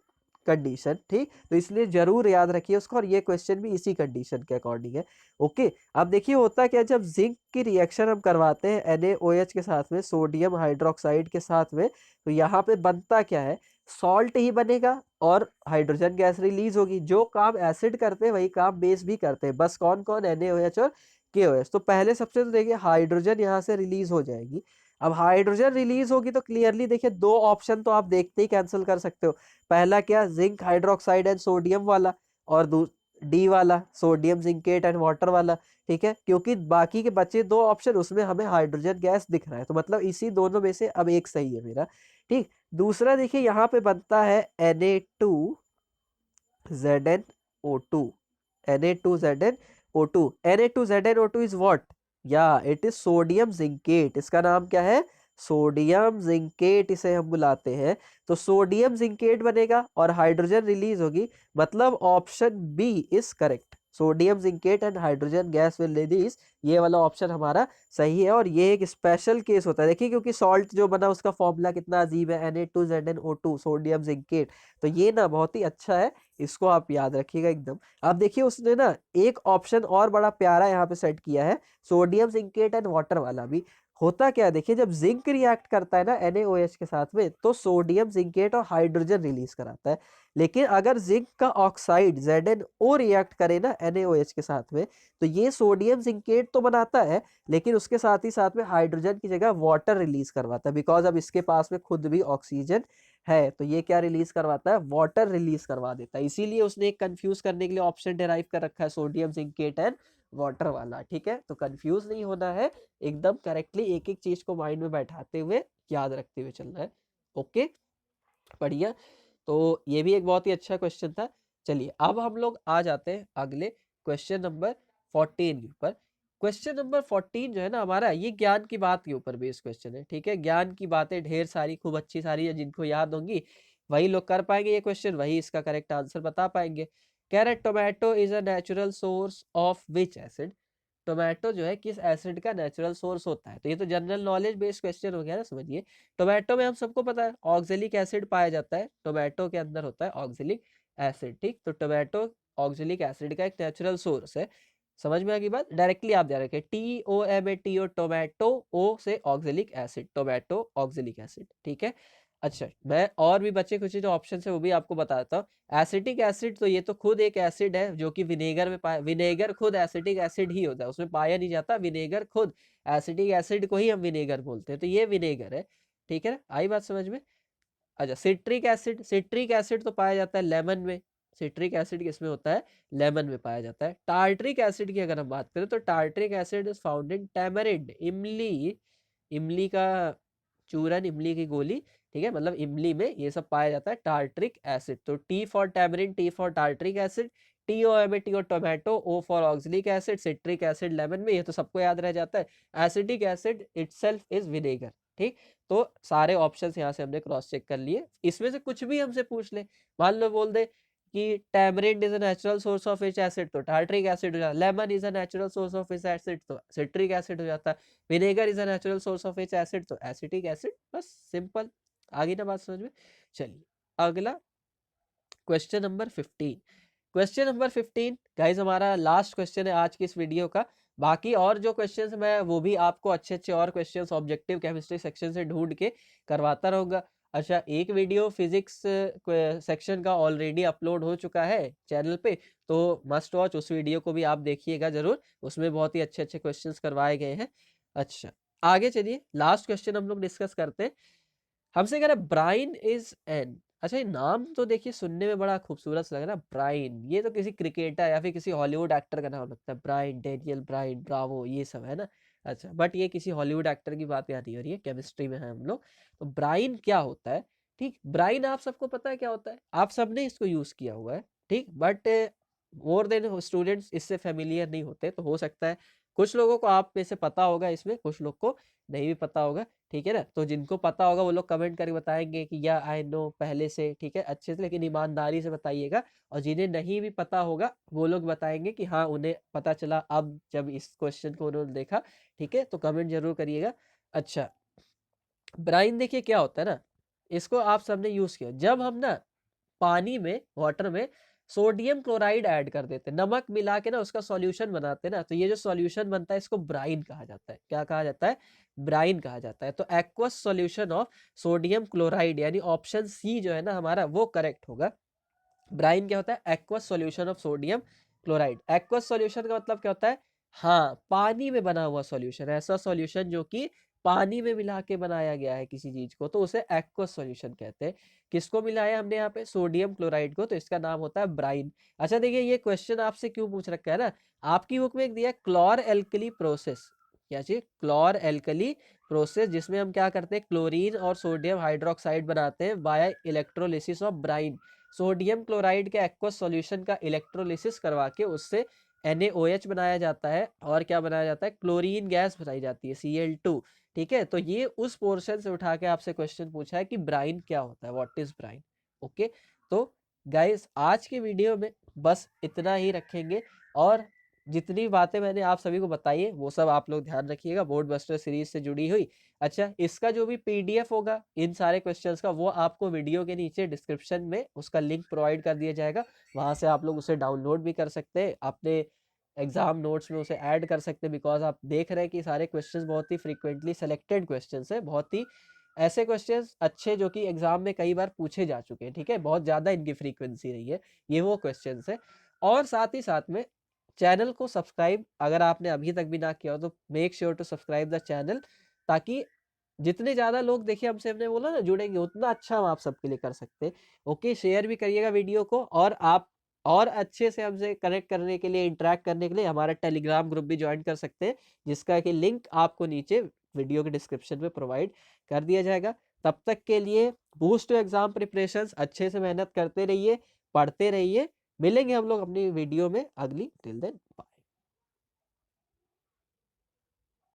condition. ठीक, तो इसलिए जरूर याद रखिए उसको, और ये क्वेश्चन भी इसी कंडीशन के अकॉर्डिंग है। ओके, अब देखिए होता क्या, जब जिंक की रिएक्शन हम करवाते हैं NaOH के साथ में, सोडियम हाइड्रोक्साइड के साथ में, तो यहाँ पे बनता क्या है, सॉल्ट ही बनेगा और हाइड्रोजन गैस रिलीज होगी। जो काम एसिड करते हैं वही काम बेस भी करते हैं, बस कौन कौन, NaOH और KOH। तो पहले सबसे तो देखिए हाइड्रोजन यहाँ से रिलीज हो जाएगी। अब हाइड्रोजन रिलीज होगी तो क्लियरली देखिए दो ऑप्शन तो आप देखते ही कैंसिल कर सकते हो। पहला क्या, जिंक हाइड्रोक्साइड एंड सोडियम वाला, और डी वाला सोडियम जिंकेट एंड वाटर वाला। ठीक है, क्योंकि बाकी के बचे दो ऑप्शन उसमें हमें हाइड्रोजन गैस दिख रहा है, तो मतलब इसी दोनों में से अब एक सही है मेरा। ठीक, दूसरा देखिए यहाँ पे बनता है Na2ZnO2, Na2ZnO2, Na2ZnO2 is what, या इट इज सोडियम जिंकेट। इसका नाम क्या है, सोडियम जिंकेट इसे हम बुलाते हैं। तो सोडियम जिंकेट बनेगा और हाइड्रोजन रिलीज होगी, मतलब option B is correct, sodium zincate and hydrogen gas will release, ये वाला ऑप्शन हमारा सही है। और ये एक स्पेशल केस होता है देखिए, क्योंकि सॉल्ट जो बना उसका फॉर्मूला कितना अजीब है, Na2ZnO2 सोडियम जिंकेट। तो ये ना बहुत ही अच्छा है, इसको आप याद रखिएगा एकदम। अब देखिए उसने ना एक ऑप्शन और बड़ा प्यारा यहाँ पे सेट किया है, सोडियम जिंकेट एंड वाटर वाला भी। होता क्या है देखिए, जब जिंक रिएक्ट करता है ना NaOH के साथ में तो सोडियम जिंकेट और हाइड्रोजन रिलीज कराता है। लेकिन अगर जिंक का ऑक्साइड ZnO रिएक्ट करे ना NaOH के साथ में, तो ये सोडियम जिंकेट तो बनाता है लेकिन उसके साथ ही साथ में हाइड्रोजन की जगह वाटर रिलीज करवाता है, बिकॉज अब इसके पास में खुद भी ऑक्सीजन है। तो ये क्या रिलीज करवाता है, वाटर रिलीज करवा देता है। इसीलिए उसने एक कंफ्यूज करने के लिए ऑप्शन डिराइव कर रखा है, सोडियम जिंकेट एंड वाटर वाला। ठीक है, तो कंफ्यूज नहीं होना है, एकदम करेक्टली एक एक चीज को माइंड में बैठाते हुए याद रखते हुए चलना है। ओके, बढ़िया। तो ये भी एक बहुत ही अच्छा क्वेश्चन था। चलिए अब हम लोग आ जाते हैं अगले क्वेश्चन नंबर 14 के ऊपर। क्वेश्चन नंबर 14 जो है ना हमारा, ये ज्ञान की बात के ऊपर बेस्ड क्वेश्चन है। ठीक है, ज्ञान की बातें ढेर सारी खूब अच्छी सारी है, जिनको याद होंगी वही लोग कर पाएंगे ये क्वेश्चन, वही इसका करेक्ट आंसर बता पाएंगे। कह रहे tomato is a natural source of which acid, tomato जो है किस एसिड का नेचुरल सोर्स होता है। तो ये तो जनरल नॉलेज बेस्ड क्वेश्चन हो गया ना, समझिए। टोमेटो में हम सबको पता है ऑक्जेलिक एसिड पाया जाता है, टोमेटो के अंदर होता है ऑक्जेलिक एसिड। ठीक, तो टोमेटो ऑक्जेलिक एसिड का एक नेचुरल सोर्स है। समझ में आ गई बात, डायरेक्टली आप ध्यान रखें, TOMATO टोमेटो, ओ से oxalic acid, tomato oxalic acid. ठीक है, अच्छा मैं और भी बचे कुछ जो ऑप्शन है वो भी आपको बताता हूँ। एसिटिक एसिड, तो ये तो खुद एक एसिड है जो कि विनेगर में पाया, विनेगर खुद एसिटिक एसिड ही होता है, उसमें पाया नहीं जाता, विनेगर खुद एसिटिक एसिड को ही हम विनेगर बोलते हैं, तो ये विनेगर है। ठीक है ना, आई बात समझ में? अच्छा सिट्रिक एसिड, सिट्रिक एसिड तो पाया जाता है लेमन में, सिट्रिक एसिड किसमें होता है, लेमन में पाया जाता है। टार्ट्रिक एसिड की अगर हम बात करें तो tartaric acid is found in tamarind, इमली, इमली का चूरन, इमली की गोली। ठीक है, मतलब इमली में ये सब पाया जाता है टार्ट्रिक एसिड। तो T for tamarind, T for tartaric acid, TOMATO tomato, O for oxalic acid, citric acid lemon में, ये तो सबको याद रह जाता है। Acetic acid itself is vinegar. ठीक, तो सारे ऑप्शंस यहाँ से हमने क्रॉस चेक कर लिए। इसमें से कुछ भी हमसे पूछ ले, मान लो बोल दे कि tamarind is a natural source of which acid, तो टार्ट्रिक एसिड हो जाता, lemon is a natural source of which acid, तो सिट्रिक एसिड हो जाता, vinegar is a natural source of which acid, तो एसिटिक एसिड। बस सिंपल, आ गई ना बात समझ में। चलिए अगला question number 15। Question number 15 guys हमारा लास्ट क्वेश्चन है आज की इस वीडियो का। बाकी और जो क्वेश्चंस मैं वो भी आपको अच्छे अच्छे और क्वेश्चंस ऑब्जेक्टिव केमिस्ट्री सेक्शन से ढूंढ के करवाता रहूंगा। अच्छा, एक वीडियो फिजिक्स सेक्शन का ऑलरेडी अपलोड हो चुका है चैनल पे, तो मस्ट वॉच, उस वीडियो को भी आप देखिएगा जरूर, उसमें बहुत ही अच्छे अच्छे क्वेश्चंस करवाए गए हैं। अच्छा, आगे चलिए लास्ट क्वेश्चन हम लोग डिस्कस करते हैं। हमसे कह रहा है ब्राइन इज एन, अच्छा ये नाम तो देखिए सुनने में बड़ा खूबसूरत लग रहा है, ब्राइन, ये तो किसी क्रिकेटर या फिर किसी हॉलीवुड एक्टर का नाम लगता है, ब्राइन, डेनियल ब्राइन, ब्रावो, ये सब है ना। अच्छा, बट ये किसी हॉलीवुड एक्टर की बात यहाँ नहीं हो रही है, केमिस्ट्री में है हम लोग। तो ब्राइन क्या होता है, ठीक, ब्राइन आप सबको पता है क्या होता है, आप सबने इसको यूज किया हुआ है, ठीक, बट मोर देन स्टूडेंट्स इससे फेमिलियर नहीं होते, तो हो सकता है कुछ लोगों को आप में से पता होगा, इसमें कुछ लोग को नहीं भी पता होगा, ठीक है ना। तो जिनको पता होगा वो लोग कमेंट करके बताएंगे कि या आई नो पहले से, ठीक है, अच्छे से, लेकिन ईमानदारी से बताइएगा। और जिन्हें नहीं भी पता होगा वो लोग बताएंगे कि हाँ उन्हें पता चला अब जब इस क्वेश्चन को उन्होंने देखा, ठीक है, तो कमेंट जरूर करिएगा। अच्छा, ब्राइन देखिए क्या होता है ना, इसको आप सबने यूज किया, जब हम ना पानी में, वाटर में सोडियम क्लोराइड ऐड कर देते, नमक मिला के ना उसका सॉल्यूशन बनाते ना, तो ये जो सॉल्यूशन बनता है इसको ब्राइन कहा जाता है। क्या कहा जाता है, ब्राइन कहा जाता है। तो aqueous solution of sodium chloride, यानी ऑप्शन सी जो है ना हमारा वो करेक्ट होगा। ब्राइन क्या होता है, aqueous solution of sodium chloride. Aqueous solution का मतलब क्या होता है, हाँ पानी में बना हुआ सॉल्यूशन, ऐसा सॉल्यूशन जो कि पानी में मिला के बनाया गया है किसी चीज को, तो उसे एक्वस सॉल्यूशन कहते हैं। किसको मिलाया हमने यहाँ पे, सोडियम क्लोराइड को, तो इसका नाम होता है ब्राइन। अच्छा देखिए ये क्वेश्चन आपसे क्यों पूछ रखा है ना, आपकी बुक में एक दिया क्लोर एल्कली प्रोसेस, क्या चीज, क्लोर एल्कली प्रोसेस, जिसमें हम क्या करते हैं, क्लोरीन और सोडियम हाइड्रोक्साइड बनाते हैं by electrolysis of brine. Sodium chloride के एक्वस सॉल्यूशन का इलेक्ट्रोलिसिस करवा के उससे NaOH बनाया जाता है, और क्या बनाया जाता है, क्लोरीन गैस बनाई जाती है, Cl2। ठीक है, तो ये उस पोर्शन से उठा के आपसे क्वेश्चन पूछा है कि ब्राइन क्या होता है, व्हाट इज ब्राइन। ओके, तो गाइस आज के वीडियो में बस इतना ही रखेंगे, और जितनी बातें मैंने आप सभी को बताई है वो सब आप लोग ध्यान रखिएगा, बोर्ड बस्टर सीरीज से जुड़ी हुई। अच्छा, इसका जो भी PDF होगा इन सारे क्वेश्चंस का, वो आपको वीडियो के नीचे डिस्क्रिप्शन में उसका लिंक प्रोवाइड कर दिया जाएगा, वहां से आप लोग उसे डाउनलोड भी कर सकते हैं, अपने एग्जाम नोट्स में उसे ऐड कर सकते हैं। बिकॉज आप देख रहे हैं कि सारे क्वेश्चंस बहुत ही फ्रीक्वेंटली सिलेक्टेड क्वेश्चंस है, बहुत ही ऐसे क्वेश्चंस अच्छे जो कि एग्जाम में कई बार पूछे जा चुके हैं, ठीक है, बहुत ज्यादा इनकी फ्रीक्वेंसी रही है, ये वो क्वेश्चंस है। और साथ ही साथ में चैनल को सब्सक्राइब अगर आपने अभी तक भी ना किया हो तो make sure to subscribe the channel, ताकि जितने ज्यादा लोग देखिए हमसे, हमने बोला ना जुड़ेंगे, उतना अच्छा हम आप सबके लिए कर सकते हैं। ओके, शेयर भी करिएगा वीडियो को, और आप और अच्छे से हमसे कनेक्ट करने के लिए, इंटरेक्ट करने के लिए हमारा टेलीग्राम ग्रुप भी ज्वाइन कर सकते हैं, जिसका कि लिंक आपको नीचे वीडियो के डिस्क्रिप्शन में प्रोवाइड कर दिया जाएगा। तब तक के लिए बूस्ट एग्जाम प्रिपरेशंस, अच्छे से मेहनत करते रहिए, पढ़ते रहिए। मिलेंगे हम लोग अपनी वीडियो में अगली, टिल देन बाय।